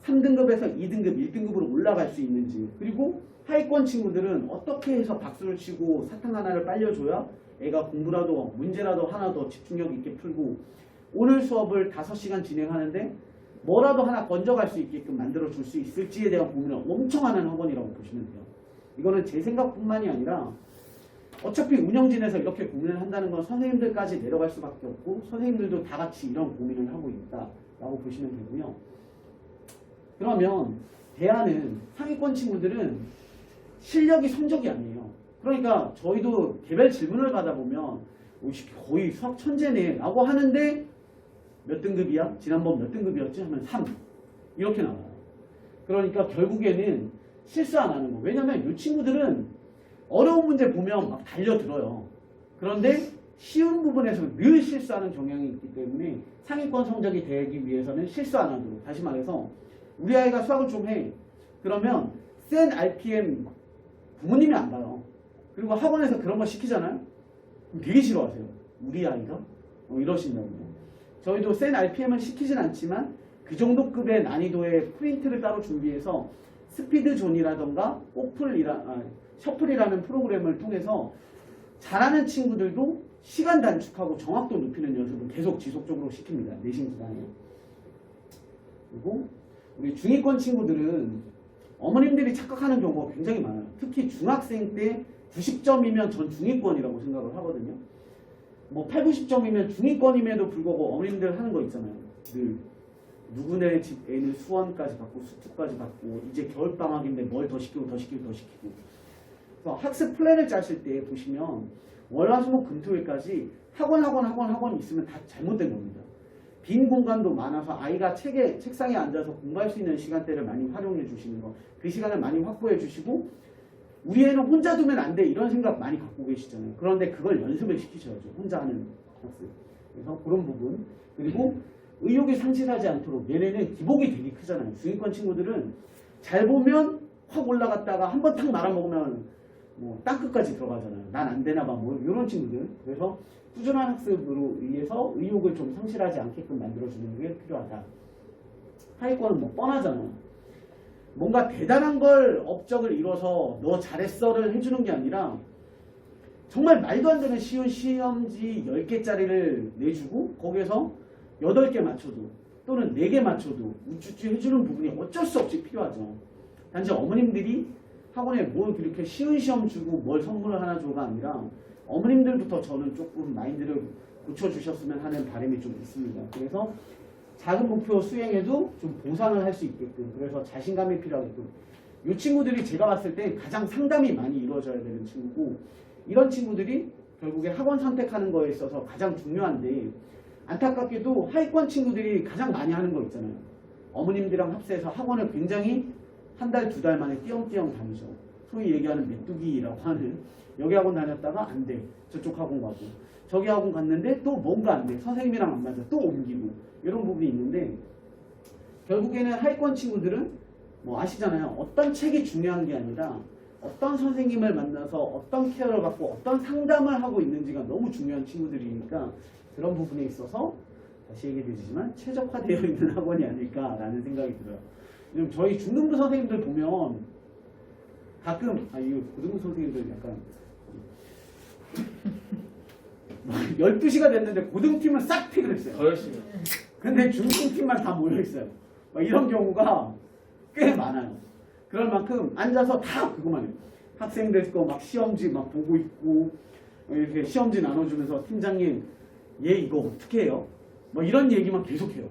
3등급에서 2등급, 1등급으로 올라갈 수 있는지, 그리고 하위권 친구들은 어떻게 해서 박수를 치고 사탕 하나를 빨려줘야 애가 공부라도 문제라도 하나 더 집중력 있게 풀고 오늘 수업을 5시간 진행하는데 뭐라도 하나 건져갈 수 있게끔 만들어줄 수 있을지에 대한 고민을 엄청 하는 학원이라고 보시면 돼요. 이거는 제 생각뿐만이 아니라 어차피 운영진에서 이렇게 고민을 한다는 건 선생님들까지 내려갈 수밖에 없고 선생님들도 다 같이 이런 고민을 하고 있다라고 보시면 되고요. 그러면 대안은 상위권 친구들은 실력이 성적이 아니에요. 그러니까 저희도 개별 질문을 받아보면 거의 수학 천재네 라고 하는데 몇 등급이야? 지난번 몇 등급이었지? 하면 3 이렇게 나와요. 그러니까 결국에는 실수 안 하는 거. 왜냐면 이 친구들은 어려운 문제 보면 막 달려들어요. 그런데 쉬운 부분에서 늘 실수하는 경향이 있기 때문에 상위권 성적이 되기 위해서는 실수 안 하도록, 다시 말해서 우리 아이가 수학을 좀 해. 그러면 센 RPM 부모님이 안 봐요. 그리고 학원에서 그런 거 시키잖아요. 그럼 되게 싫어하세요. 우리 아이가? 이러신다고요. 저희도 센 RPM을 시키진 않지만 그 정도 급의 난이도의 프린트를 따로 준비해서 스피드존이라던가 셔플이라는 프로그램을 통해서 잘하는 친구들도 시간 단축하고 정확도 높이는 연습을 계속 지속적으로 시킵니다. 내신 기간에. 그리고 우리 중위권 친구들은 어머님들이 착각하는 경우가 굉장히 많아요. 특히 중학생 때 90점이면 전 중위권이라고 생각을 하거든요. 뭐 8, 90점이면 중위권임에도 불구하고 어머님들 하는 거 있잖아요. 늘 누구네 집 애는 수원까지 받고 수투까지 받고 이제 겨울방학인데 뭘 더 시키고 더 시키고 더 시키고. 그래서 학습 플랜을 짜실 때 보시면 월화수목금토일까지 학원 있으면 다 잘못된 겁니다. 빈 공간도 많아서 아이가 책상에 앉아서 공부할 수 있는 시간대를 많이 활용해 주시는 거, 그 시간을 많이 확보해 주시고 우리 애는 혼자 두면 안 돼 이런 생각 많이 갖고 계시잖아요. 그런데 그걸 연습을 시키셔야죠. 혼자 하는 학습. 그래서 그런 부분. 그리고 의욕이 상실하지 않도록, 얘네는 기복이 되게 크잖아요. 중위권 친구들은 잘 보면 확 올라갔다가 한번 탁 말아먹으면 뭐 땅끝까지 들어가잖아요. 난 안 되나 봐. 뭐 이런 친구들. 그래서 꾸준한 학습으로 의해서 의욕을 좀 상실하지 않게끔 만들어주는 게 필요하다. 하위권은 뭐 뻔하잖아요. 뭔가 대단한 걸 업적을 이뤄서 너 잘했어를 해주는 게 아니라 정말 말도 안 되는 쉬운 시험지 10개짜리를 내주고 거기에서 8개 맞춰도 또는 4개 맞춰도 우쭈쭈 해주는 부분이 어쩔 수 없이 필요하죠. 단지 어머님들이 학원에 뭘 그렇게 쉬운 시험 주고 뭘 선물을 하나 줘가 아니라 어머님들부터 저는 조금 마인드를 고쳐주셨으면 하는 바람이 좀 있습니다. 그래서 작은 목표 수행에도 좀 보상을 할 수 있게끔, 그래서 자신감이 필요하게끔. 이 친구들이 제가 봤을 때 가장 상담이 많이 이루어져야 되는 친구고, 이런 친구들이 결국에 학원 선택하는 거에 있어서 가장 중요한데, 안타깝게도 하위권 친구들이 가장 많이 하는 거 있잖아요. 어머님들이랑 합세해서 학원을 굉장히 한 달, 2달 만에 띄엄띄엄 다니죠. 소위 얘기하는 메뚜기라고 하는, 여기 학원 다녔다가 안 돼. 저쪽 학원 가고. 저기 학원 갔는데 또 뭔가 안 돼. 선생님이랑 안 맞아. 또 옮기고. 이런 부분이 있는데, 결국에는 하위권 친구들은 뭐 아시잖아요. 어떤 책이 중요한 게 아니라 어떤 선생님을 만나서 어떤 케어를 받고 어떤 상담을 하고 있는지가 너무 중요한 친구들이니까 그런 부분에 있어서 다시 얘기해드리지만 최적화되어 있는 학원이 아닐까라는 생각이 들어요. 왜냐면 저희 중등부 선생님들 보면 가끔 이거 고등부 선생님들 약간 12시가 됐는데 고등팀은 싹 퇴근했어요. 더 열심히. 근데 중등팀만 다 모여있어요. 막 이런 경우가 꽤 많아요. 그럴 만큼 앉아서 다 그거만 해요. 학생들 거 막 시험지 막 보고 있고 이렇게 시험지 나눠주면서 팀장님 얘 이거 어떻게 해요? 막 이런 얘기만 계속해요.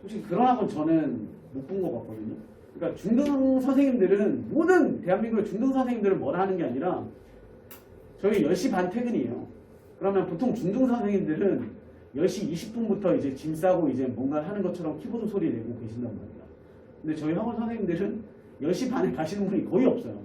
솔직히 그런 학원 저는 못 본 것 같거든요. 그러니까 중등 선생님들은 모든 대한민국의 중등 선생님들은 뭐라 하는 게 아니라 저희 10시 반 퇴근이에요. 그러면 보통 중등 선생님들은 10시 20분부터 이제 짐 싸고 이제 뭔가 하는 것처럼 키보드 소리 내고 계신단 말이에요. 근데 저희 학원 선생님들은 10시 반에 가시는 분이 거의 없어요.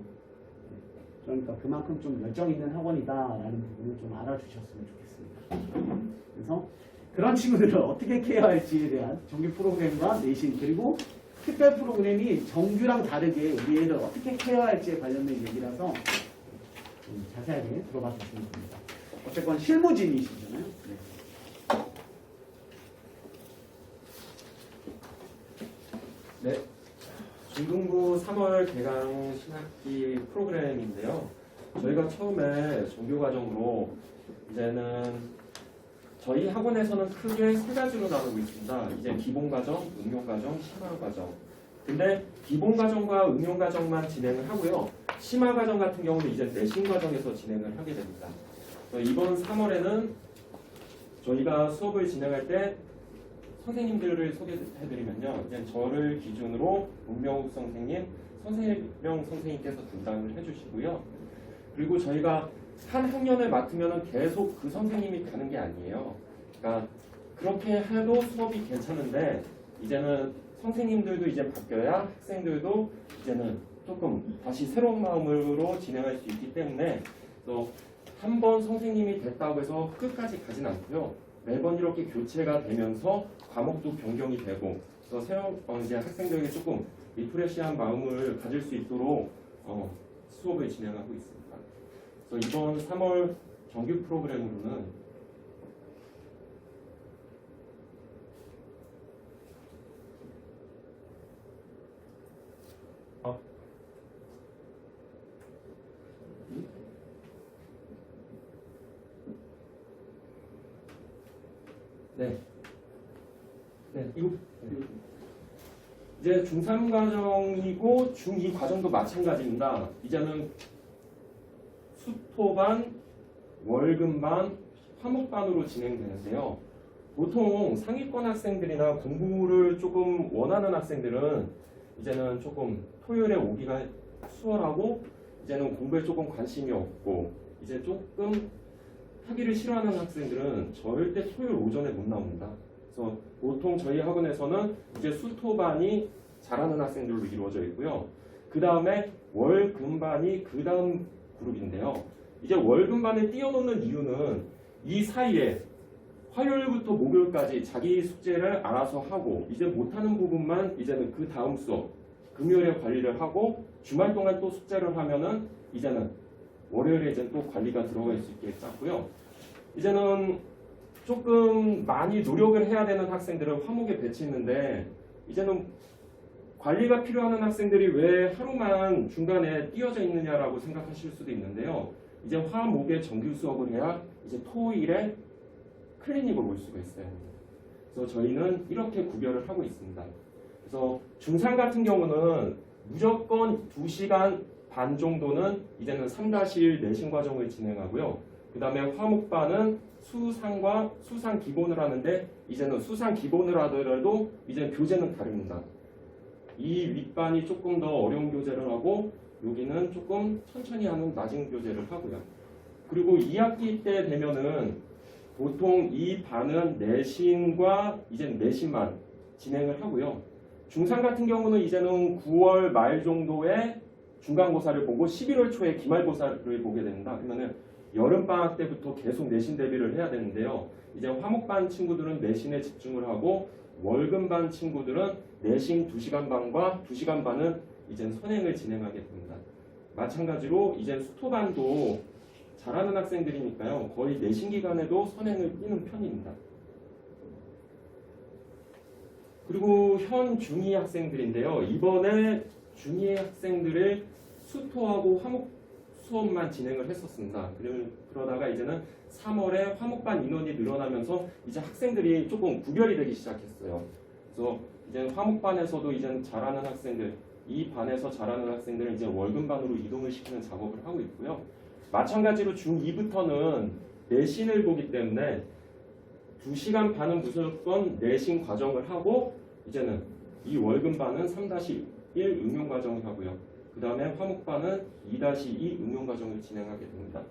그러니까 그만큼 좀 열정 있는 학원이다라는 부분을 좀 알아주셨으면 좋겠습니다. 그래서 그런 친구들을 어떻게 케어할지에 대한 정규 프로그램과 내신 그리고 특별 프로그램이 정규랑 다르게 우리 애들 어떻게 케어할지에 관련된 얘기라서 좀 자세하게 들어봐 주시면 됩니다. 어쨌건 실무진이시잖아요. 네. 네, 중등부 3월 개강 신학기 프로그램인데요. 저희가 처음에 정규 과정으로 이제는 저희 학원에서는 크게 세 가지로 나누고 있습니다. 이제 기본 과정, 응용 과정, 심화 과정. 근데 기본 과정과 응용 과정만 진행을 하고요. 심화 과정 같은 경우는 이제 내신 과정에서 진행을 하게 됩니다. 이번 3월에는 저희가 수업을 진행할 때 선생님들을 소개해드리면요. 이제 저를 기준으로 문명욱 선생님, 선생명 선생님께서 담당을 해주시고요. 그리고 저희가 한 학년을 맡으면 계속 그 선생님이 가는 게 아니에요. 그러니까 그렇게 해도 수업이 괜찮은데 이제는 선생님들도 이제 바뀌어야 학생들도 이제는 조금 다시 새로운 마음으로 진행할 수 있기 때문에 또 한 번 선생님이 됐다고 해서 끝까지 가진 않고요. 매번 이렇게 교체가 되면서 과목도 변경이 되고 그래서 새로운 이제 학생들에게 조금 리프레시한 마음을 가질 수 있도록 수업을 진행하고 있습니다. 그래서 이번 3월 정규 프로그램으로는 이거 이제 중3 과정이고 중2 과정도 마찬가지입니다. 이제는 수토반, 월금반, 화목반으로 진행되는데요. 보통 상위권 학생들이나 공부를 조금 원하는 학생들은 이제는 조금 토요일에 오기가 수월하고 이제는 공부에 조금 관심이 없고 이제 조금 하기를 싫어하는 학생들은 절대 토요일 오전에 못 나옵니다. 그래서 보통 저희 학원에서는 이제 수토반이 잘하는 학생들로 이루어져 있고요. 그 다음에 월금반이 그 다음 그룹인데요. 이제 월금반을 띄워놓는 이유는 이 사이에 화요일부터 목요일까지 자기 숙제를 알아서 하고 이제 못하는 부분만 이제는 그 다음 수업 금요일에 관리를 하고 주말 동안 또 숙제를 하면은 이제는 월요일에 이제 또 관리가 들어갈 수 있게 짰고요. 이제는 조금 많이 노력을 해야 되는 학생들은 화목에 배치했는데 이제는 관리가 필요한 학생들이 왜 하루만 중간에 띄어져 있느냐라고 생각하실 수도 있는데요. 이제 화목에 정규 수업을 해야 이제 토일에 클리닉을 올 수가 있어요. 그래서 저희는 이렇게 구별을 하고 있습니다. 그래서 중3 같은 경우는 무조건 2시간 반 정도는 이제는 3-1 내신 과정을 진행하고요. 그 다음에 화목반은 수상과 수상 기본을 하는데 이제는 수상 기본을 하더라도 이제 교재는 다릅니다. 이 윗반이 조금 더 어려운 교재를 하고 여기는 조금 천천히 하는 낮은 교재를 하고요. 그리고 2학기 때 되면은 보통 이 반은 내신과 이제 내신만 진행을 하고요. 중3 같은 경우는 이제는 9월 말 정도에 중간고사를 보고 11월 초에 기말고사를 보게 됩니다. 그러면은 여름방학 때부터 계속 내신 대비를 해야 되는데요. 이제 화목반 친구들은 내신에 집중을 하고 월금반 친구들은 내신 2시간 반과 2시간 반은 이제 선행을 진행하게 됩니다. 마찬가지로 이제 수토반도 잘하는 학생들이니까요. 거의 내신 기간에도 선행을 띄는 편입니다. 그리고 현 중2 학생들인데요. 이번에 중2 학생들의 수토하고 화목 수업만 진행을 했었습니다. 그러다가 이제는 3월에 화목반 인원이 늘어나면서 이제 학생들이 조금 구별이 되기 시작했어요. 그래서 이제 화목반에서도 이제 잘하는 학생들, 이 반에서 잘하는 학생들은 이제 월급반으로 이동을 시키는 작업을 하고 있고요. 마찬가지로 중2부터는 내신을 보기 때문에 2시간 반은 무조건 내신 과정을 하고 이제는 이 월급반은 3-1 응용 과정을 하고요. 그 다음에 화목반은 2-2 응용 과정을 진행하게 됩니다.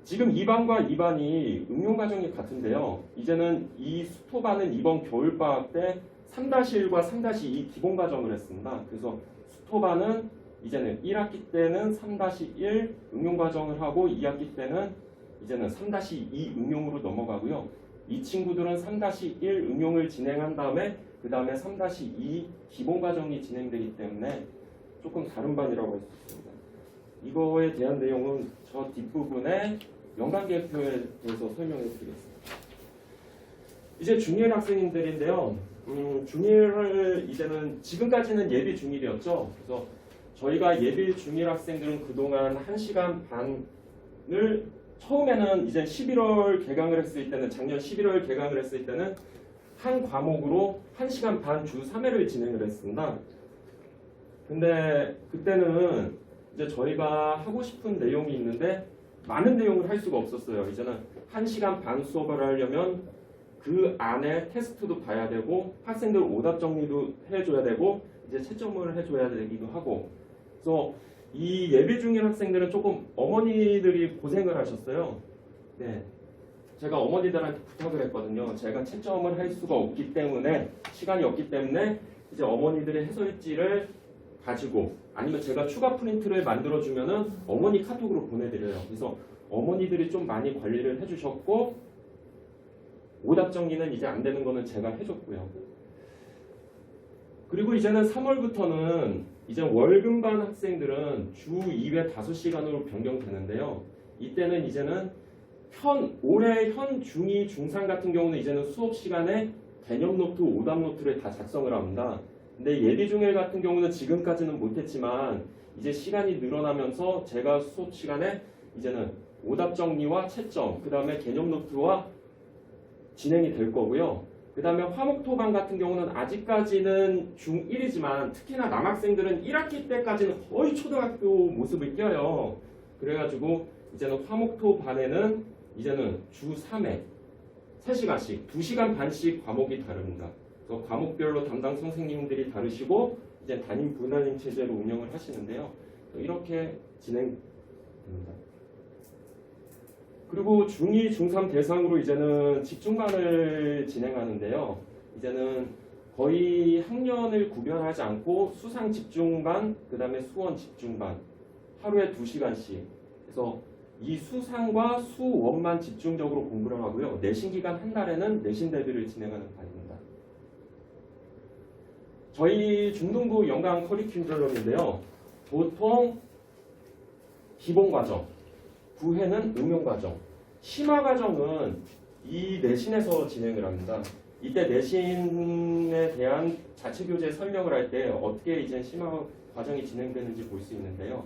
지금 2반과 2반이 응용 과정이 같은데요. 이제는 이 수토반은 이번 겨울방학 때 3-1과 3-2 기본 과정을 했습니다. 그래서 수토반은 이제는 1학기 때는 3-1 응용 과정을 하고 2학기 때는 이제는 3-2 응용으로 넘어가고요. 이 친구들은 3-1 응용을 진행한 다음에 그 다음에 3-2 기본 과정이 진행되기 때문에 조금 다른 반이라고 할 수 있습니다. 이거에 대한 내용은 저 뒷부분에 연관계표에 대해서 설명해 드리겠습니다. 이제 중1 학생님들인데요. 중1을 이제는 지금까지는 예비 중1이었죠. 그래서 저희가 예비 중1 학생들은 그동안 1시간 반을 처음에는 이제 11월 개강을 했을 때는 작년 11월 개강을 했을 때는 한 과목으로 1시간 반 주 3회를 진행을 했습니다. 근데 그때는 이제 저희가 하고 싶은 내용이 있는데 많은 내용을 할 수가 없었어요. 이제는 1시간 반 수업을 하려면 그 안에 테스트도 봐야 되고 학생들 오답 정리도 해줘야 되고 이제 채점을 해줘야 되기도 하고 그래서 이 예비 중인 학생들은 조금 어머니들이 고생을 하셨어요. 네, 제가 어머니들한테 부탁을 했거든요. 제가 채점을 할 수가 없기 때문에 시간이 없기 때문에 이제 어머니들의 해설지를 가지고 아니면 제가 추가 프린트를 만들어주면은 어머니 카톡으로 보내드려요. 그래서 어머니들이 좀 많이 관리를 해주셨고 오답 정리는 이제 안 되는 거는 제가 해줬고요. 그리고 이제는 3월부터는 이제 월급반 학생들은 주 2회 5시간으로 변경되는데요. 이때는 이제는 올해 현 중2, 중3 같은 경우는 이제는 수업 시간에 개념 노트, 오답 노트를 다 작성을 합니다. 근데 예비 중1 같은 경우는 지금까지는 못했지만 이제 시간이 늘어나면서 제가 수업 시간에 이제는 오답 정리와 채점, 그 다음에 개념 노트와 진행이 될 거고요. 그 다음에 화목토반 같은 경우는 아직까지는 중1이지만 특히나 남학생들은 1학기 때까지는 거의 초등학교 모습을 띄어요. 그래가지고 이제는 화목토반에는 이제는 주 3회 3시간씩 2시간 반씩 과목이 다릅니다. 그래서 과목별로 담당 선생님들이 다르시고 이제 담임 분할임 체제로 운영을 하시는데요. 이렇게 진행됩니다. 그리고 중2, 중3 대상으로 이제는 집중반을 진행하는데요. 이제는 거의 학년을 구별하지 않고 수상 집중반, 그 다음에 수원 집중반 하루에 2시간씩. 그래서 이 수상과 수원만 집중적으로 공부를 하고요. 내신 기간 한 달에는 내신 대비를 진행하는 반입니다. 저희 중등부 연강 커리큘럼인데요. 보통 기본 과정, 9회는 응용 과정, 심화 과정은 이 내신에서 진행을 합니다. 이때 내신에 대한 자체 교재 설명을 할 때 어떻게 이제 심화 과정이 진행되는지 볼 수 있는데요.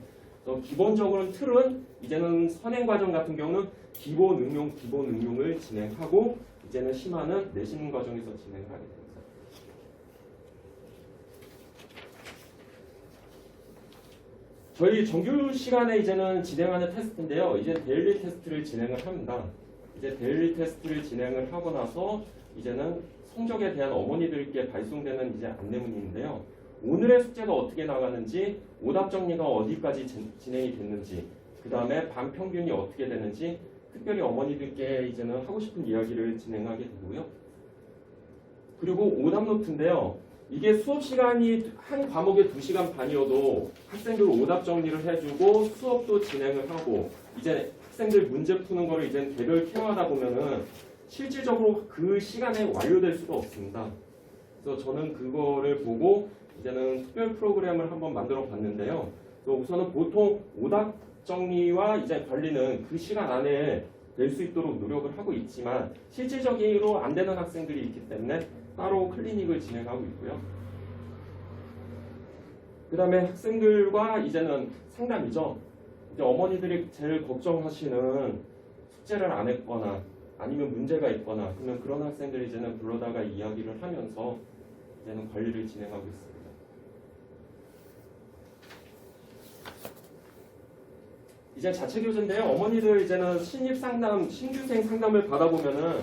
기본적으로는 틀은 이제는 선행 과정 같은 경우는 기본 응용을 진행하고 이제는 심화는 내신 과정에서 진행을 하게 됩니다. 저희 정규 시간에 이제는 진행하는 테스트인데요. 이제 데일리 테스트를 진행을 합니다. 이제 데일리 테스트를 진행을 하고 나서 이제는 성적에 대한 어머니들께 발송되는 이제 안내문인데요. 오늘의 숙제가 어떻게 나가는지, 오답 정리가 어디까지 진행이 됐는지, 그 다음에 반 평균이 어떻게 되는지 특별히 어머니들께 이제는 하고 싶은 이야기를 진행하게 되고요. 그리고 오답 노트인데요. 이게 수업 시간이 한 과목에 2시간 반이어도 학생들 오답 정리를 해주고 수업도 진행을 하고 이제 학생들 문제 푸는 거를 이제 개별 케어하다 보면은 실질적으로 그 시간에 완료될 수가 없습니다. 그래서 저는 그거를 보고 이제는 특별 프로그램을 한번 만들어 봤는데요. 우선은 보통 오답 정리와 이제 관리는 그 시간 안에 될 수 있도록 노력을 하고 있지만 실질적으로 안 되는 학생들이 있기 때문에 따로 클리닉을 진행하고 있고요. 그 다음에 학생들과 이제는 상담이죠. 이제 어머니들이 제일 걱정하시는 숙제를 안 했거나 아니면 문제가 있거나 그러면 그런 학생들이 이제는 불러다가 이야기를 하면서 이제는 관리를 진행하고 있습니다. 이제 자체 교재인데요. 어머니들 이제는 신입 상담, 신규생 상담을 받아보면은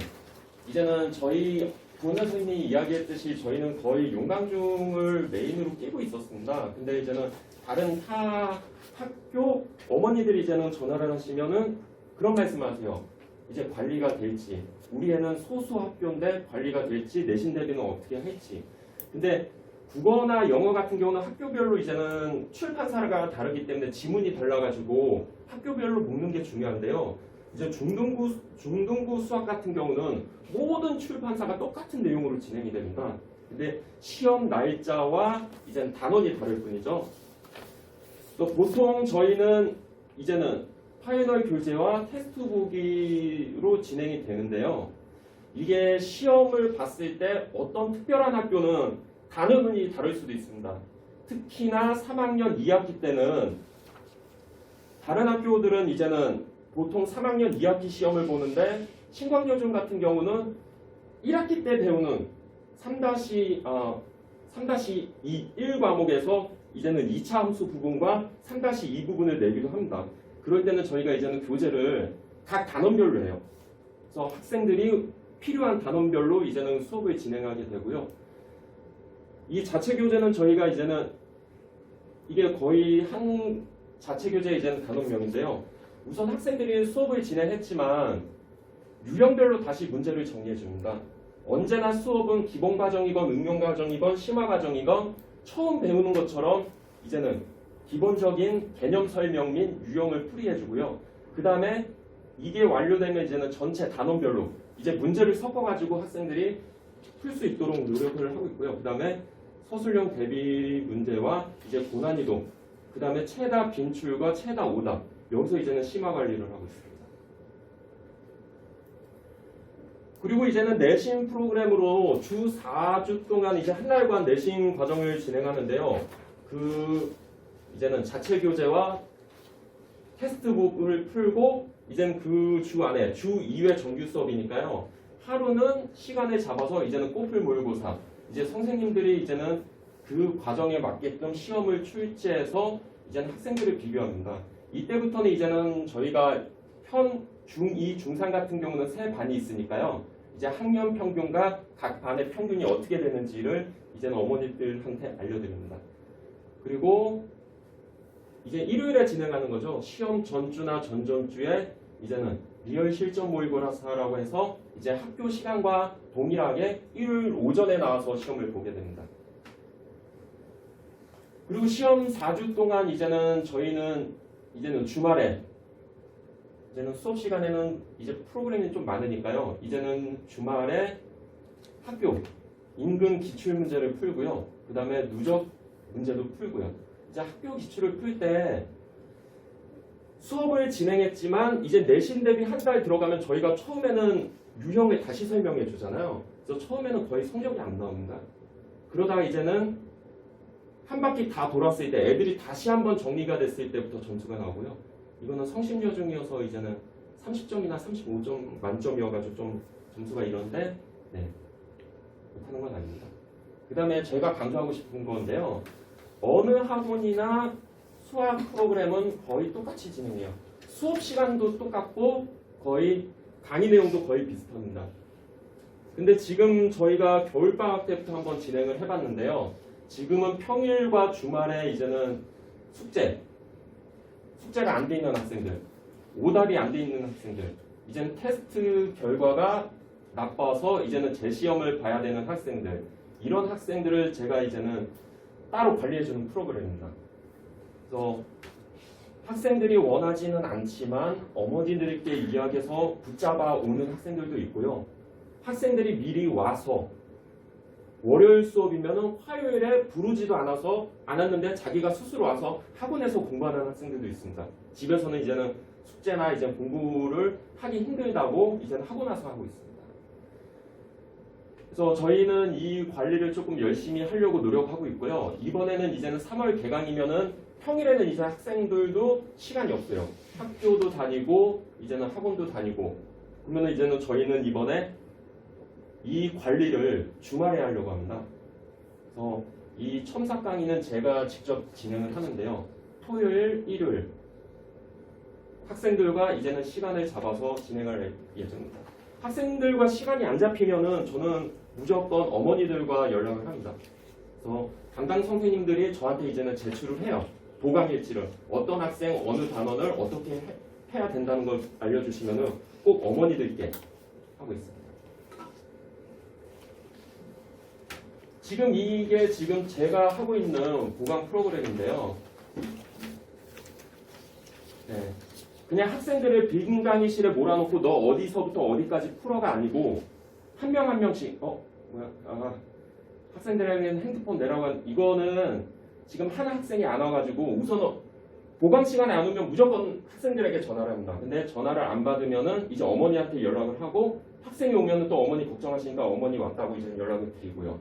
이제는 저희 부원장 선생님이 이야기했듯이 저희는 거의 용강중을 메인으로 끼고 있었습니다. 근데 이제는 다른 타 학교 어머니들이 이제는 전화를 하시면은 그런 말씀하세요. 이제 관리가 될지 우리 애는 소수 학교인데 관리가 될지 내신 대비는 어떻게 할지. 근데 국어나 영어 같은 경우는 학교별로 이제는 출판사가 다르기 때문에 지문이 달라가지고 학교별로 묶는 게 중요한데요. 이제 중등부 수학 같은 경우는 모든 출판사가 똑같은 내용으로 진행이 됩니다. 근데 시험 날짜와 이제는 단원이 다를 뿐이죠. 또 보통 저희는 이제는 파이널 교재와 테스트 보기로 진행이 되는데요. 이게 시험을 봤을 때 어떤 특별한 학교는 단원이 다를 수도 있습니다. 특히나 3학년 2학기 때는 다른 학교들은 이제는 보통 3학년 2학기 시험을 보는데 신광여중 같은 경우는 1학기 때 배우는 3-1 과목에서 이제는 2차 함수 부분과 3-2 부분을 내기도 합니다. 그럴 때는 저희가 이제는 교재를 각 단원별로 해요. 그래서 학생들이 필요한 단원별로 이제는 수업을 진행하게 되고요. 이 자체 교재는 저희가 이제는 이게 거의 한 자체 교재 이제는 단원명인데요. 우선 학생들이 수업을 진행했지만 유형별로 다시 문제를 정리해 줍니다. 언제나 수업은 기본 과정이건 응용 과정이건 심화 과정이건 처음 배우는 것처럼 이제는 기본적인 개념 설명 및 유형을 풀이해 주고요. 그 다음에 이게 완료되면 이제는 전체 단원별로 이제 문제를 섞어가지고 학생들이 풀 수 있도록 노력을 하고 있고요. 그 다음에 서술형 대비 문제와 이제 고난이도, 그 다음에 최다 빈출과 최다 오답, 여기서 이제는 심화 관리를 하고 있습니다. 그리고 이제는 내신 프로그램으로 주 4주 동안 이제 한 달간 내신 과정을 진행하는데요. 이제는 자체 교재와 테스트북을 풀고 이제는 그 주 안에 주 2회 정규 수업이니까요. 하루는 시간을 잡아서 이제는 꼬풀 모의고사, 이제 선생님들이 이제는 그 과정에 맞게끔 시험을 출제해서 이제는 학생들을 비교합니다. 이때부터는 이제는 저희가 중2, 중3 같은 경우는 세 반이 있으니까요. 이제 학년 평균과 각 반의 평균이 어떻게 되는지를 이제는 어머니들한테 알려드립니다. 그리고 이제 일요일에 진행하는 거죠. 시험 전주나 전전주에 이제는 리얼 실전 모의고사라고 해서 이제 학교 시간과 동일하게 일요일 오전에 나와서 시험을 보게 됩니다. 그리고 시험 4주 동안 이제는 저희는 이제는 주말에 이제는 수업 시간에는 이제 프로그램이 좀 많으니까요. 이제는 주말에 학교 인근 기출 문제를 풀고요. 그 다음에 누적 문제도 풀고요. 이제 학교 기출을 풀 때 수업을 진행했지만 이제 내신 대비 한 달 들어가면 저희가 처음에는 유형을 다시 설명해 주잖아요. 그래서 처음에는 거의 성적이 안 나옵니다. 그러다가 이제는 한 바퀴 다 돌았을 때 애들이 다시 한번 정리가 됐을 때부터 점수가 나오고요. 이거는 성심여 중이어서 이제는 30점이나 35점 만점이어가지고 좀 점수가 이런데 못하는 건 아닙니다. 그 다음에 제가 강조하고 싶은 건데요. 어느 학원이나 수학 프로그램은 거의 똑같이 진행해요. 수업 시간도 똑같고 거의 강의 내용도 거의 비슷합니다. 근데 지금 저희가 겨울방학 때부터 한번 진행을 해봤는데요. 지금은 평일과 주말에 이제는 숙제가 안 돼 있는 학생들, 오답이 안 돼 있는 학생들, 이제는 테스트 결과가 나빠서 이제는 재시험을 봐야 되는 학생들, 이런 학생들을 제가 이제는 따로 관리해주는 프로그램입니다. 그래서 학생들이 원하지는 않지만 어머니들께 이야기해서 붙잡아 오는 학생들도 있고요. 학생들이 미리 와서 월요일 수업이면 화요일에 부르지도 않았는데 자기가 스스로 와서 학원에서 공부하는 학생들도 있습니다. 집에서는 이제는 숙제나 이제 공부를 하기 힘들다고 이제는 학원 와서 하고 있습니다. 그래서 저희는 이 관리를 조금 열심히 하려고 노력하고 있고요. 이번에는 이제는 3월 개강이면은 평일에는 이제 학생들도 시간이 없어요. 학교도 다니고 이제는 학원도 다니고 그러면 이제는 저희는 이번에 이 관리를 주말에 하려고 합니다. 그래서 이 첨삭 강의는 제가 직접 진행을 하는데요. 토요일, 일요일 학생들과 이제는 시간을 잡아서 진행할 예정입니다. 학생들과 시간이 안 잡히면은 저는 무조건 어머니들과 연락을 합니다. 그래서 담당 선생님들이 저한테 이제는 제출을 해요. 보강일지를 어떤 학생 어느 단원을 어떻게 해야 된다는 걸 알려주시면은 꼭 어머니들께 하고 있습니다. 지금 이게 지금 제가 하고 있는 보강 프로그램인데요. 네. 그냥 학생들을 빈 강의실에 몰아놓고 너 어디서부터 어디까지 풀어가 아니고 한 명 한 명씩 학생들에게는 핸드폰 내라고 한 이거는 지금 하나 학생이 안 와가지고 우선 보강 시간에 안 오면 무조건 학생들에게 전화를 합니다. 근데 전화를 안 받으면은 이제 어머니한테 연락을 하고 학생이 오면은 또 어머니 걱정하시니까 어머니 왔다고 이제 연락을 드리고요.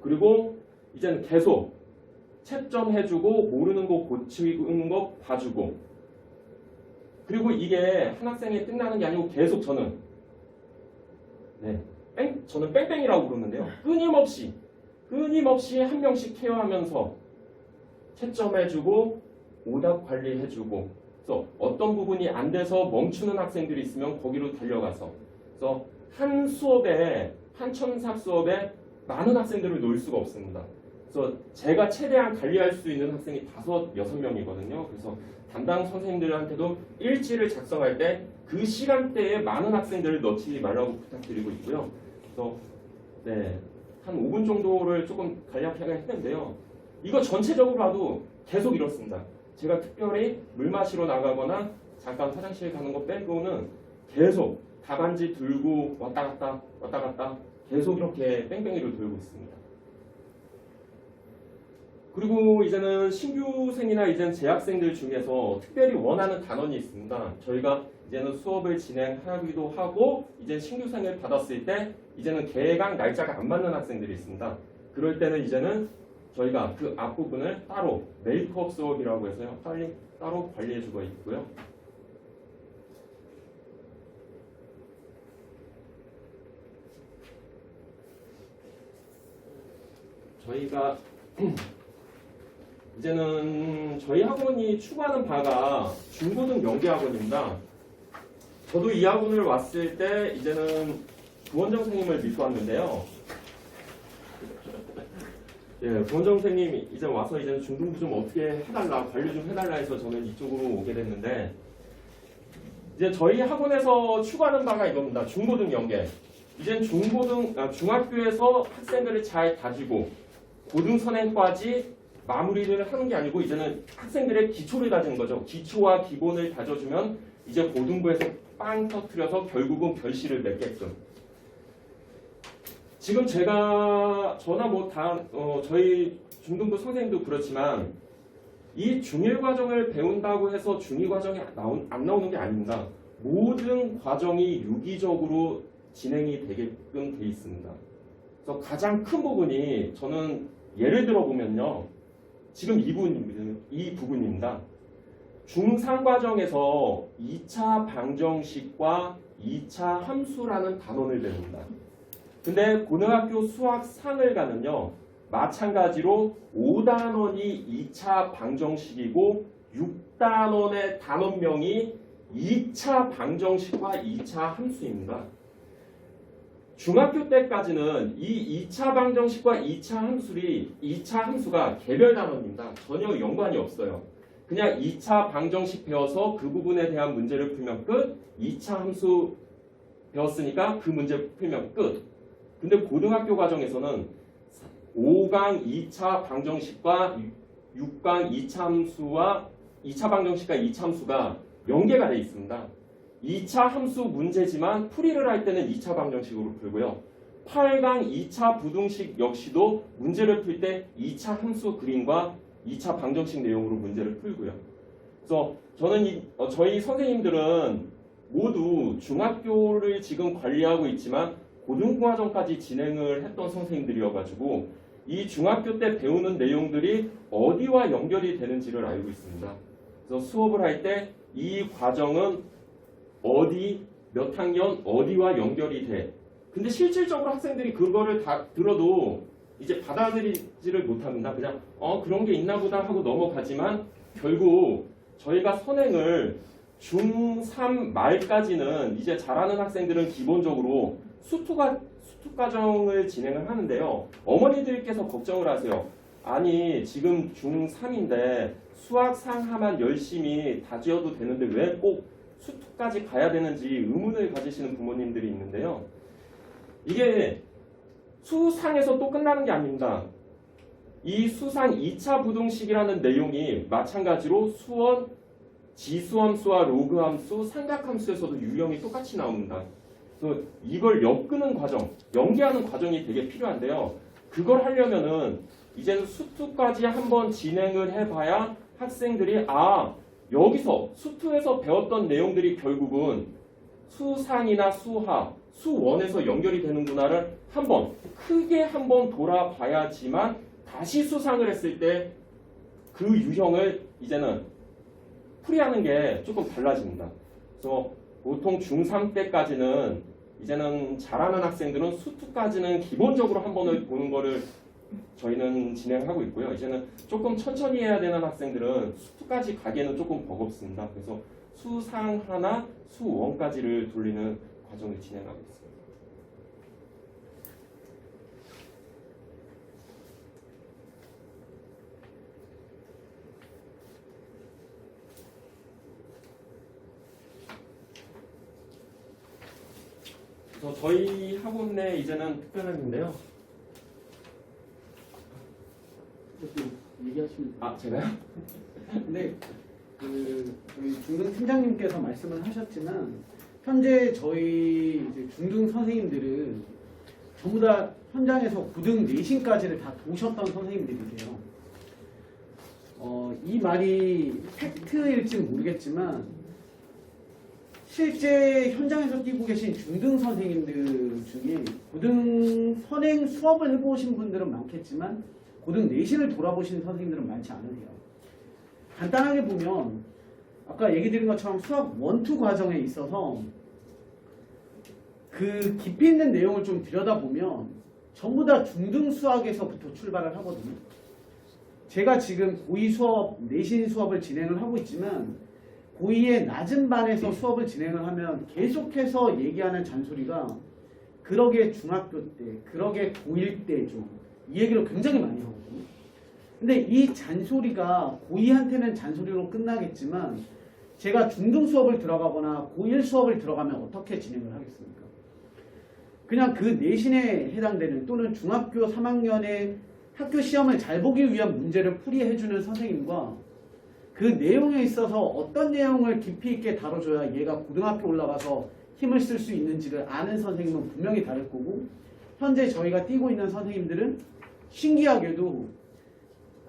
그리고 이제는 계속 채점해주고 모르는 거 고치는 거 봐주고 그리고 이게 한 학생이 끝나는 게 아니고 계속 저는 저는 뺑뺑이라고 부르는데요. 끊임없이 한 명씩 케어하면서 채점해주고 오답 관리해주고 그래서 어떤 부분이 안 돼서 멈추는 학생들이 있으면 거기로 달려가서 그래서 한 수업에 한 첨삭 수업에 많은 학생들을 놓을 수가 없습니다. 그래서 제가 최대한 관리할 수 있는 학생이 5, 6명이거든요. 그래서 담당 선생님들한테도 일지를 작성할 때 그 시간대에 많은 학생들을 넣지 말라고 부탁드리고 있고요. 그래서 한 5분 정도를 조금 간략하게 했는데요. 이거 전체적으로 봐도 계속 이렇습니다. 제가 특별히 물 마시러 나가거나 잠깐 화장실 가는 거 빼고는 계속 답안지 들고 왔다 갔다 계속 이렇게 뺑뺑이를 돌고 있습니다. 그리고 이제는 신규생이나 이제는 재학생들 중에서 특별히 원하는 단원이 있습니다. 저희가 이제는 수업을 진행하기도 하고 이제 신규생을 받았을 때 이제는 개강 날짜가 안 맞는 학생들이 있습니다. 그럴 때는 이제는 저희가 그 앞부분을 따로 메이크업 수업이라고 해서요. 따로 관리해주고 있고요. 저희가 이제는 저희 학원이 추구하는 바가 중고등 연계학원입니다. 저도 이 학원을 왔을 때 이제는 부원장 선생님을 믿고 왔는데요. 부원장 선생님이 이제 와서 이제 중등부 좀 어떻게 해달라, 관리 좀 해달라 해서 저는 이쪽으로 오게 됐는데 이제 저희 학원에서 추구하는 바가 이겁니다. 중고등 연계. 이제 중학교에서 학생들을 잘 다지고 고등선행까지 마무리를 하는 게 아니고 이제는 학생들의 기초를 다지는 거죠. 기초와 기본을 다져주면 이제 고등부에서 빵 터트려서 결국은 결실을 맺게끔. 지금 저나 저희 중등부 선생님도 그렇지만 이 중1 과정을 배운다고 해서 중2 과정이 안 나오는 게 아닙니다. 모든 과정이 유기적으로 진행이 되게끔 돼 있습니다. 그래서 가장 큰 부분이 저는 예를 들어 보면요. 지금 이 부분입니다. 중3 과정에서 2차 방정식과 2차 함수라는 단원을 배웁니다. 근데 고등학교 수학 상을 가면요. 마찬가지로 5단원이 2차 방정식이고 6단원의 단원명이 2차 방정식과 2차 함수입니다. 중학교 때까지는 이 2차 방정식과 2차 함수가 개별 단원입니다. 전혀 연관이 없어요. 그냥 2차 방정식 배워서 그 부분에 대한 문제를 풀면 끝. 2차 함수 배웠으니까 그 문제 풀면 끝. 근데 고등학교 과정에서는 5강 2차 방정식과 6강 2차 함수와 2차 방정식과 2차 함수가 연계가 되어 있습니다. 2차 함수 문제지만 풀이를 할 때는 2차 방정식으로 풀고요. 8강 2차 부등식 역시도 문제를 풀 때 2차 함수 그림과 2차 방정식 내용으로 문제를 풀고요. 그래서 저는 저희 선생님들은 모두 중학교를 지금 관리하고 있지만 고등과정까지 진행을 했던 선생님들이어가지고 이 중학교 때 배우는 내용들이 어디와 연결이 되는지를 알고 있습니다. 그래서 수업을 할 때 이 과정은 어디, 몇 학년, 어디와 연결이 돼. 근데 실질적으로 학생들이 그거를 다 들어도 이제 받아들이지를 못합니다. 그냥 그런 게 있나 보다 하고 넘어가지만 결국 저희가 선행을 중3 말까지는 이제 잘하는 학생들은 기본적으로 수투 과정을 진행을 하는데요. 어머니들께서 걱정을 하세요. 아니 지금 중3인데 수학 상하만 열심히 다지어도 되는데 왜 꼭 수투까지 가야 되는지 의문을 가지시는 부모님들이 있는데요. 이게 수상에서 또 끝나는 게 아닙니다. 이 수상 2차 부등식이라는 내용이 마찬가지로 수원, 지수함수와 로그함수, 삼각함수에서도 유형이 똑같이 나옵니다. 그래서 이걸 엮는 과정, 연계하는 과정이 되게 필요한데요. 그걸 하려면은 이제는 수투까지 한번 진행을 해봐야 학생들이 여기서 수투에서 배웠던 내용들이 결국은 수상이나 수하, 수원에서 연결이 되는구나를 크게 한번 돌아봐야지만 다시 수상을 했을 때 그 유형을 이제는 풀이하는 게 조금 달라집니다. 그래서 보통 중3 때까지는 이제는 잘하는 학생들은 수투까지는 기본적으로 한 번을 보는 거를 저희는 진행하고 있고요. 이제는 조금 천천히 해야 되는 학생들은 수투까지 가기에는 조금 버겁습니다. 그래서 수상 하나, 수원까지를 돌리는 과정을 진행하고 있습니다. 그래서 저희 학원 내 이제는 특별한인데요. 얘기하시면 돼요. 제가요? 근데 저희 중등 팀장님께서 말씀을 하셨지만 현재 저희 이제 중등 선생님들은 전부 다 현장에서 고등 내신까지를 다 도셨던 선생님들이세요. 이 말이 팩트일지는 모르겠지만 실제 현장에서 뛰고 계신 중등 선생님들 중에 고등 선행 수업을 해보신 분들은 많겠지만 고등 내신을 돌아보신 선생님들은 많지 않으세요. 간단하게 보면 아까 얘기 드린 것처럼 수학 1, 2 과정에 있어서 그 깊이 있는 내용을 좀 들여다보면 전부 다 중등 수학에서부터 출발을 하거든요. 제가 지금 고2 수업, 내신 수업을 진행을 하고 있지만 고2의 낮은 반에서 수업을 진행을 하면 계속해서 얘기하는 잔소리가 그러게 중학교 때, 그러게 고1 때죠. 이 얘기를 굉장히 많이 하거든요. 근데 이 잔소리가 고2한테는 잔소리로 끝나겠지만 제가 중등 수업을 들어가거나 고1 수업을 들어가면 어떻게 진행을 하겠습니까? 그냥 그 내신에 해당되는 또는 중학교 3학년에 학교 시험을 잘 보기 위한 문제를 풀이해주는 선생님과 그 내용에 있어서 어떤 내용을 깊이 있게 다뤄줘야 얘가 고등학교 올라가서 힘을 쓸 수 있는지를 아는 선생님은 분명히 다를 거고 현재 저희가 띄고 있는 선생님들은 신기하게도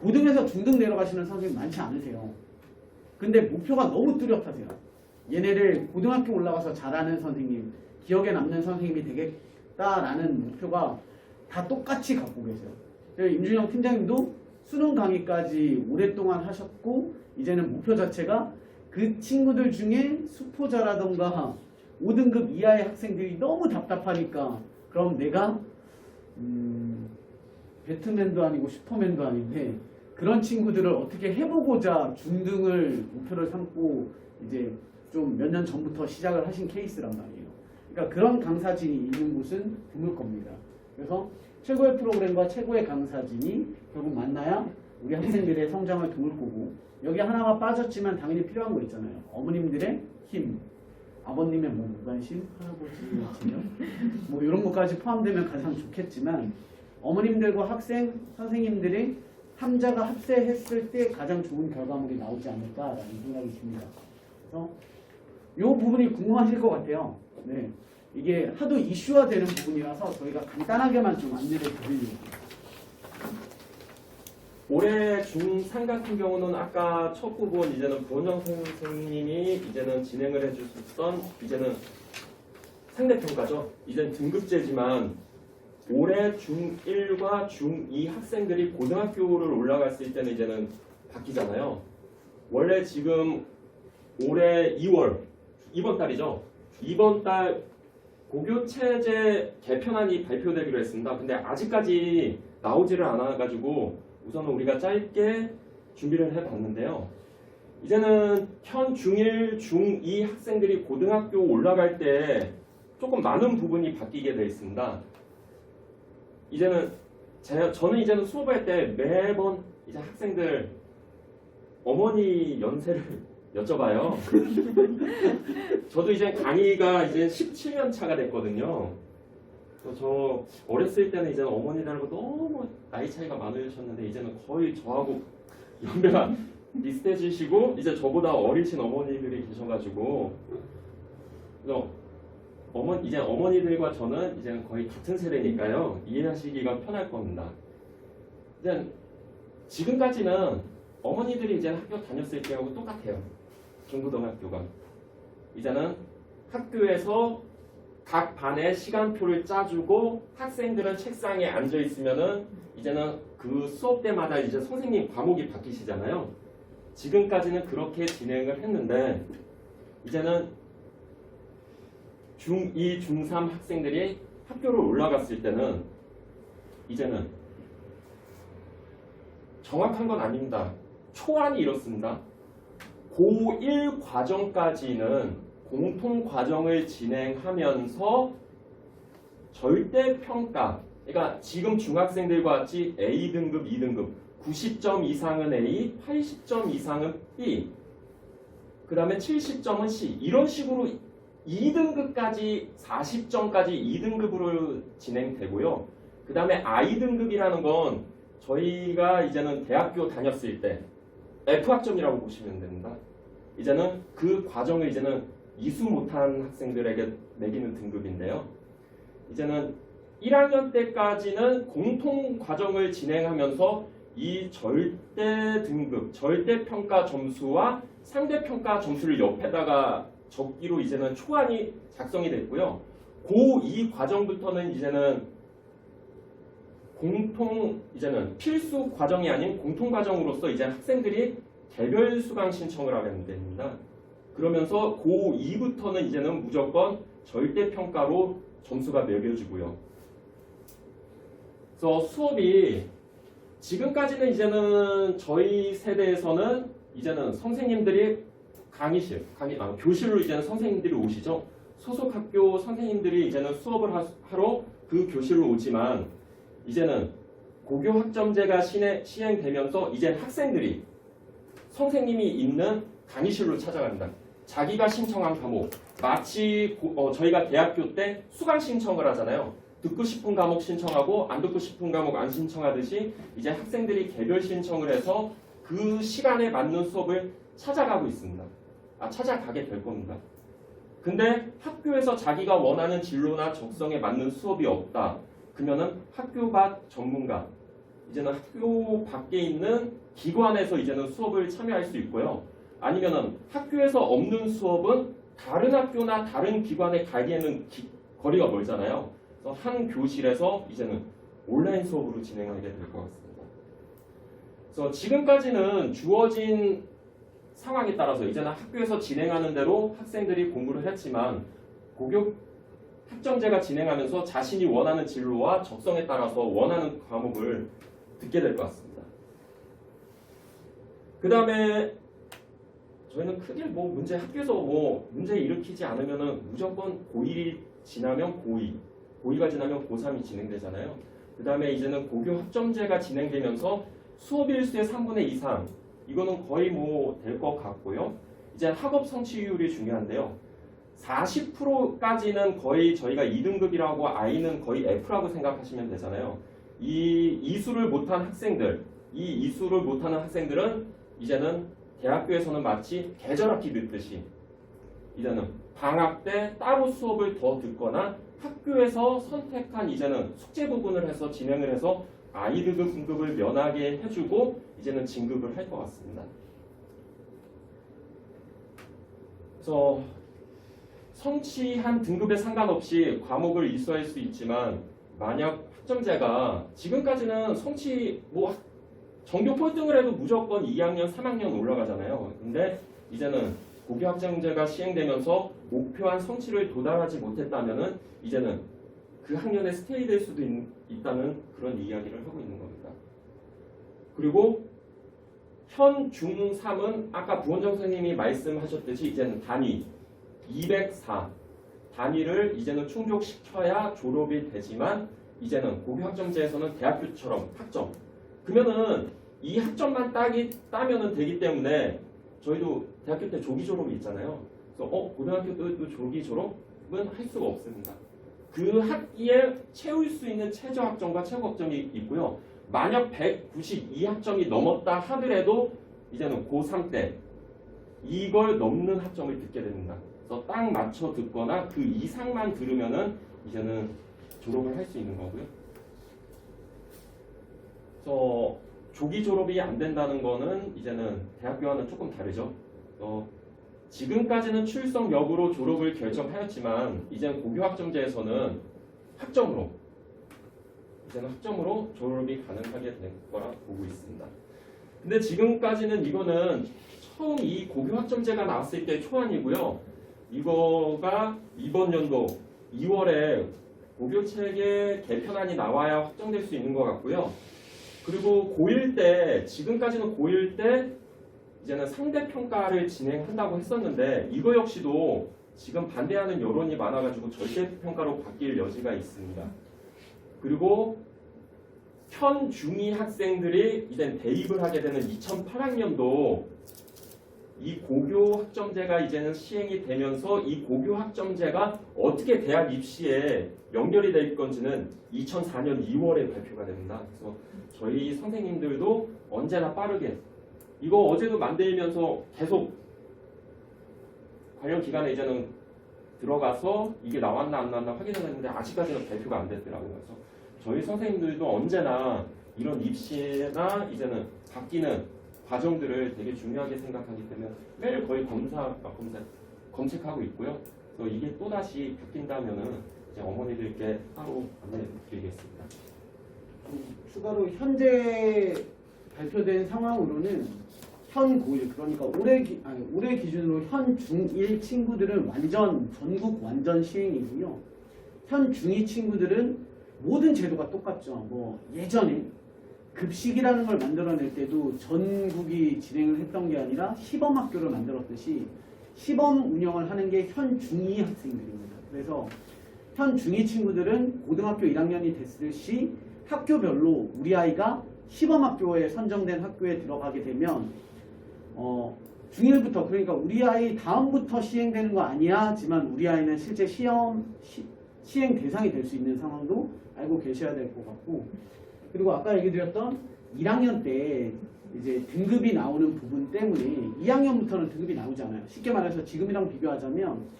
고등에서 중등 내려가시는 선생님 많지 않으세요. 근데 목표가 너무 뚜렷하세요. 얘네를 고등학교 올라가서 잘하는 선생님, 기억에 남는 선생님이 되겠다라는 목표가 다 똑같이 갖고 계세요. 임준영 팀장님도 수능 강의까지 오랫동안 하셨고 이제는 목표 자체가 그 친구들 중에 수포자라던가 5등급 이하의 학생들이 너무 답답하니까 그럼 내가 배트맨도 아니고 슈퍼맨도 아닌데 그런 친구들을 어떻게 해보고자 중등을 목표를 삼고 이제 좀 몇 년 전부터 시작을 하신 케이스란 말이에요. 그러니까 그런 강사진이 있는 곳은 드물 겁니다. 그래서 최고의 프로그램과 최고의 강사진이 결국 만나야 우리 학생들의 성장을 도울 거고 여기 하나가 빠졌지만 당연히 필요한 거 있잖아요. 어머님들의 힘, 아버님의 뭐 무관심, 할아버지의 지명 뭐 이런 것까지 포함되면 가장 좋겠지만 어머님들과 학생, 선생님들이 함자가 합세했을 때 가장 좋은 결과물이 나오지 않을까라는 생각이 듭니다. 그래서 이 부분이 궁금하실 것 같아요. 네, 이게 하도 이슈화되는 부분이라서 저희가 간단하게만 좀 안내를 드리려고. 올해 중3 같은 경우는 아까 첫 부분 이제는 부원장 선생님이 이제는 진행을 해주셨던 이제는 상대평가죠. 이제는 등급제지만 올해 중1과 중2 학생들이 고등학교를 올라갔을 때는 이제는 바뀌잖아요. 원래 지금 올해 2월, 이번 달이죠. 이번 달 고교체제 개편안이 발표되기로 했습니다. 근데 아직까지 나오지를 않아가지고 우선은 우리가 짧게 준비를 해봤는데요. 이제는 현 중1, 중2 학생들이 고등학교 올라갈 때 조금 많은 부분이 바뀌게 되어 있습니다. 이제는 저는 이제는 수업할 때 매번 이제 학생들 어머니 연세를 여쭤봐요. 저도 이제 강의가 이제 17년 차가 됐거든요. 저 어렸을 때는 이제 어머니들하고 너무 나이 차이가 많으셨는데 이제는 거의 저하고 연배가 비슷해지시고 이제 저보다 어리신 어머니들이 계셔가지고 그래서 이제 어머니들과 저는 이제 거의 같은 세대니까요. 이해하시기가 편할 겁니다. 이제 지금까지는 어머니들이 이제 학교 다녔을 때하고 똑같아요. 중고등학교가. 이제는 학교에서 각 반에 시간표를 짜주고 학생들은 책상에 앉아 있으면은 이제는 그 수업 때마다 이제 선생님 과목이 바뀌시잖아요. 지금까지는 그렇게 진행을 했는데 이제는 중2, 중3 학생들이 학교를 올라갔을 때는 이제는 정확한 건 아닙니다. 초안이 이렇습니다. 고1 과정까지는 공통 과정을 진행하면서 절대평가, 그러니까 지금 중학생들과 같이 A등급, 2등급, 90점 이상은 A, 80점 이상은 B, 그 다음에 70점은 C, 이런 식으로 2등급까지 40점까지 2등급으로 진행되고요. 그 다음에 I등급이라는 건 저희가 이제는 대학교 다녔을 때 F학점이라고 보시면 됩니다. 이제는 그 과정을 이제는 이수 못한 학생들에게 매기는 등급인데요. 이제는 1학년 때까지는 공통 과정을 진행하면서 이 절대 등급, 절대 평가 점수와 상대 평가 점수를 옆에다가 적기로 이제는 초안이 작성이 됐고요. 고2 과정부터는 이제는 이제는 필수 과정이 아닌 공통 과정으로서 이제 학생들이 개별 수강 신청을 하게 됩니다. 그러면서 고2부터는 이제는 무조건 절대 평가로 점수가 매겨지고요. 그래서 수업이 지금까지는 이제는 저희 세대에서는 이제는 선생님들이 교실로 이제는 선생님들이 오시죠. 소속 학교 선생님들이 이제는 수업을 하러 그 교실로 오지만 이제는 고교 학점제가 시행되면서 이제 학생들이 선생님이 있는 강의실로 찾아갑니다. 자기가 신청한 과목, 마치 저희가 대학교 때 수강 신청을 하잖아요. 듣고 싶은 과목 신청하고 안 듣고 싶은 과목 안 신청하듯이 이제 학생들이 개별 신청을 해서 그 시간에 맞는 수업을 찾아가고 있습니다. 찾아가게 될 겁니다. 근데 학교에서 자기가 원하는 진로나 적성에 맞는 수업이 없다. 그러면은 학교 밖 전문가, 이제는 학교 밖에 있는 기관에서 이제는 수업을 참여할 수 있고요. 아니면은 학교에서 없는 수업은 다른 학교나 다른 기관에 가기에는 거리가 멀잖아요. 그래서 한 교실에서 이제는 온라인 수업으로 진행하게 될 것 같습니다. 그래서 지금까지는 주어진 상황에 따라서 이제는 학교에서 진행하는 대로 학생들이 공부를 했지만 고교 학점제가 진행하면서 자신이 원하는 진로와 적성에 따라서 원하는 과목을 듣게 될 것 같습니다. 그 다음에 저희는 크게 학교에서 문제 일으키지 않으면은 무조건 고1이 지나면 고2, 고2가 지나면 고3이 진행되잖아요. 그 다음에 이제는 고교 학점제가 진행되면서 수업 일수의 3분의 2 이상, 이거는 거의 될 것 같고요. 이제 학업 성취율이 중요한데요. 40%까지는 거의 저희가 2등급이라고 I는 거의 F라고 생각하시면 되잖아요. 이 이수를 못한 학생들, 이 이수를 못하는 학생들은 이제는 대학교에서는 마치 계절학기 듣듯이 이제는 방학 때 따로 수업을 더 듣거나 학교에서 선택한 이제는 숙제 부분을 해서 진행을 해서 I등급을 면하게 해주고 이제는 진급을 할 것 같습니다. 그래서 성취한 등급에 상관없이 과목을 이수할 수 있지만 만약 학점제가 지금까지는 성취 뭐 전교 꼴등을 해도 무조건 2학년, 3학년 올라가잖아요. 근데 이제는 고교 학점제가 시행되면서 목표한 성취를 도달하지 못했다면은 이제는 그 학년에 스테이 될 수도 있다는 그런 이야기를 하고 있는 겁니다. 그리고 현 중3은 아까 부원정 선생님이 말씀하셨듯이 이제는 단위 204 단위를 이제는 충족시켜야 졸업이 되지만 이제는 고교 학점제에서는 대학교처럼 학점 그러면은 이 학점만 따면은 되기 때문에 저희도 대학교 때 조기 졸업이 있잖아요. 그래서 고등학교 때도 조기 졸업은 할 수가 없습니다. 그 학기에 채울 수 있는 최저 학점과 최고 학점이 있고요. 만약 192학점이 넘었다 하더라도 이제는 고3 때 이걸 넘는 학점을 듣게 됩니다. 그래서 딱 맞춰 듣거나 그 이상만 들으면은 이제는 졸업을 할 수 있는 거고요. 그래서 조기 졸업이 안 된다는 거는 이제는 대학교와는 조금 다르죠. 지금까지는 출석 여부로 졸업을 결정하였지만 이제는 고교 학점제에서는 학점으로 이제는 학점으로 졸업이 가능하게 될 거라 보고 있습니다. 근데 지금까지는 이거는 처음 이 고교 학점제가 나왔을 때 초안이고요. 이거가 이번 연도 2월에 고교체계 개편안이 나와야 확정될 수 있는 것 같고요. 그리고 고1 때 지금까지는 고1 때 이제는 상대평가를 진행한다고 했었는데 이거 역시도 지금 반대하는 여론이 많아가지고 절대평가로 바뀔 여지가 있습니다. 그리고 현 중2 학생들이 이제 대입을 하게 되는 2008학년도 이 고교 학점제가 이제는 시행이 되면서 이 고교 학점제가 어떻게 대학 입시에 연결이 될 건지는 2004년 2월에 발표가 됩니다. 그래서 저희 선생님들도 언제나 빠르게 이거 어제도 만들면서 계속 관련 기관에 이제는 들어가서 이게 나왔나 안 나왔나 확인을 했는데 아직까지는 발표가 안 됐더라고요. 그래서 저희 선생님들도 언제나 이런 입시나 이제는 바뀌는 과정들을 되게 중요하게 생각하기 때문에 매일 거의 검색하고 있고요. 그래서 이게 또다시 바뀐다면은 이제 어머니들께 따로 안내드리겠습니다. 추가로 현재 발표된 상황으로는 현 고1 그러니까 올해 기준으로 현 중1 친구들은 전국 완전 시행이고요. 현 중2 친구들은 모든 제도가 똑같죠. 뭐 예전에 급식이라는 걸 만들어낼 때도 전국이 진행을 했던 게 아니라 시범학교를 만들었듯이 시범 운영을 하는 게 현 중2 학생들입니다. 그래서 현 중2 친구들은 고등학교 1학년이 됐을 시 학교별로 우리 아이가 시범학교에 선정된 학교에 들어가게 되면 중1부터 그러니까 우리 아이 다음부터 시행되는 거 아니야 하지만 우리 아이는 실제 시행 대상이 될 수 있는 상황도 알고 계셔야 될 것 같고 그리고 아까 얘기 드렸던 1학년 때 이제 등급이 나오는 부분 때문에 2학년부터는 등급이 나오지 않아요. 쉽게 말해서 지금이랑 비교하자면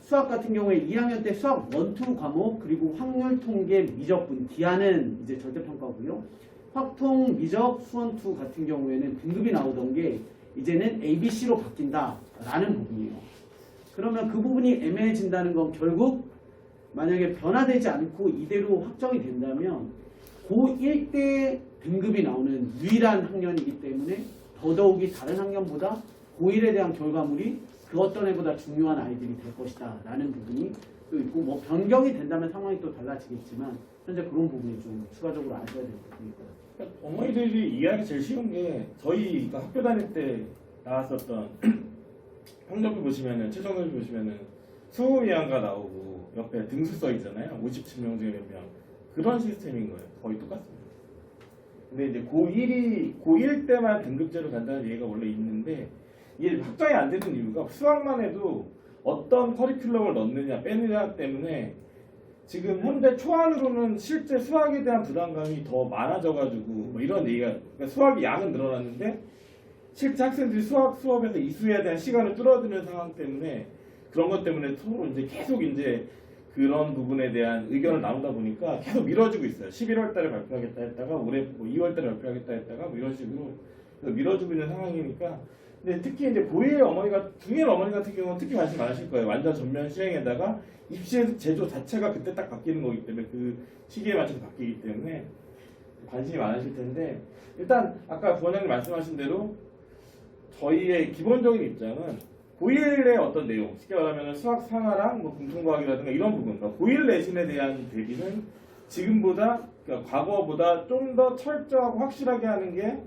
수학 같은 경우에 2학년 때 수학 1, 2 과목 그리고 확률 통계 미적분 D하는 이제 절대평가고요. 확통 미적 수원 2 같은 경우에는 등급이 나오던 게 이제는 ABC로 바뀐다라는 부분이에요. 그러면 그 부분이 애매해진다는 건 결국 만약에 변화되지 않고 이대로 확정이 된다면 고1 때 등급이 나오는 유일한 학년이기 때문에 더더욱이 다른 학년보다 고1에 대한 결과물이 그 어떤 애보다 중요한 아이들이 될 것이다 라는 부분이 또 있고 뭐 변경이 된다면 상황이 또 달라지겠지만 현재 그런 부분이 좀 추가적으로 아셔야 될 부분이고요. 그러니까 어머니들이 이해하기 제일 쉬운 게 저희가 학교 다닐 때 나왔었던 성적표 보시면은 최종적표 보시면은 수의안가 나오고 옆에 등수 써 있잖아요. 57명 중에 몇 명. 그런 시스템인 거예요. 거의 똑같습니다. 근데 이제 고1 때만 등급제로 간다는 얘기가 원래 있는데 이게 확정이 안 되는 이유가 수학만 해도 어떤 커리큘럼을 넣느냐 빼느냐 때문에 지금 현재 초안으로는 실제 수학에 대한 부담감이 더 많아져가지고 뭐 이런 얘기가 그러니까 수학의 양은 늘어났는데 실제 학생들이 수업에서 이수에 대한 시간을 줄어드는 상황 때문에 그런 것 때문에 서로 이제 계속 이제 그런 부분에 대한 의견을 나누다 보니까 계속 미뤄지고 있어요. 11월 달에 발표하겠다 했다가 올해 뭐 2월 달에 발표하겠다 했다가 뭐 이런 식으로 밀어주고 있는 상황이니까 근데 특히 이제 고1 어머니가 중1 어머니 같은 경우는 특히 관심 많으실 거예요. 완전 전면 시행에다가 입시 제조 자체가 그때 딱 바뀌는 거기 때문에 그 시기에 맞춰서 바뀌기 때문에 관심이 많으실 텐데 일단 아까 부원장님 말씀하신 대로 저희의 기본적인 입장은 고1의 어떤 내용, 쉽게 말하면 수학 상하랑 뭐 공통과학이라든가 이런 부분, 그러니까 고1 내신에 대한 대비는 지금보다 그러니까 과거보다 좀 더 철저하고 확실하게 하는 게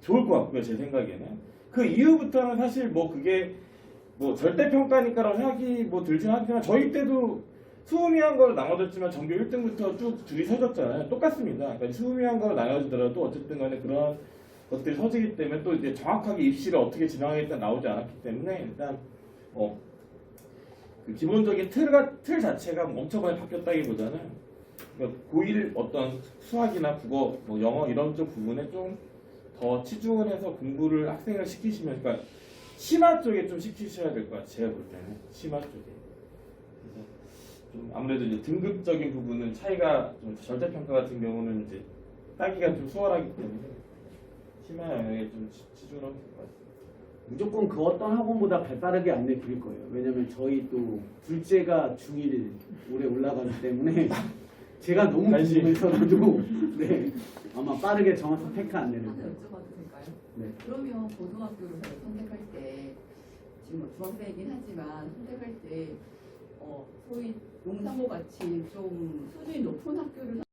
좋을 것 같고요, 제 생각에는. 그 이후부터는 사실 뭐 그게 뭐 절대 평가니까라고 생각이 뭐 들진 않지만 저희 때도 수음이한 거로 나눠졌지만 전교 1등부터 쭉 줄이 서졌잖아요. 똑같습니다. 그러니까 수음이한 거로 나눠지더라도 어쨌든 간에 그런 것들이 서지기 때문에 또 이제 정확하게 입시를 어떻게 진행하겠다 나오지 않았기 때문에 일단 그 기본적인 틀 자체가 뭐 엄청 많이 바뀌었다기보다는 그러니까 고1 어떤 수학이나 국어, 뭐 영어 이런 쪽 부분에 좀 더 치중을 해서 공부를 학생을 시키시면 그러니까 심화 쪽에 좀 시키셔야 될 것 같아요. 제가 볼 때는 심화 쪽에. 그래서 좀 아무래도 이제 등급적인 부분은 차이가 좀 절대 평가 같은 경우는 이제 따기가 좀 수월하기 때문에 심화 영역에 좀 치중을 하면 될 것 같습니다. 무조건 그 어떤 학원보다 발빠르게 안내 드릴 거예요. 왜냐면 저희 또 둘째가 중1 올해 올라가기 때문에 제가 너무 관심. 궁금해서라도 네, 아마 빠르게 정확한 테크 안내를 하나 여쭤봐도 될까요? 네. 그러면 고등학교를 선택할 때 지금 뭐 중학생이긴 하지만 선택할 때 소위 용산고 같이 좀 수준이 높은 학교를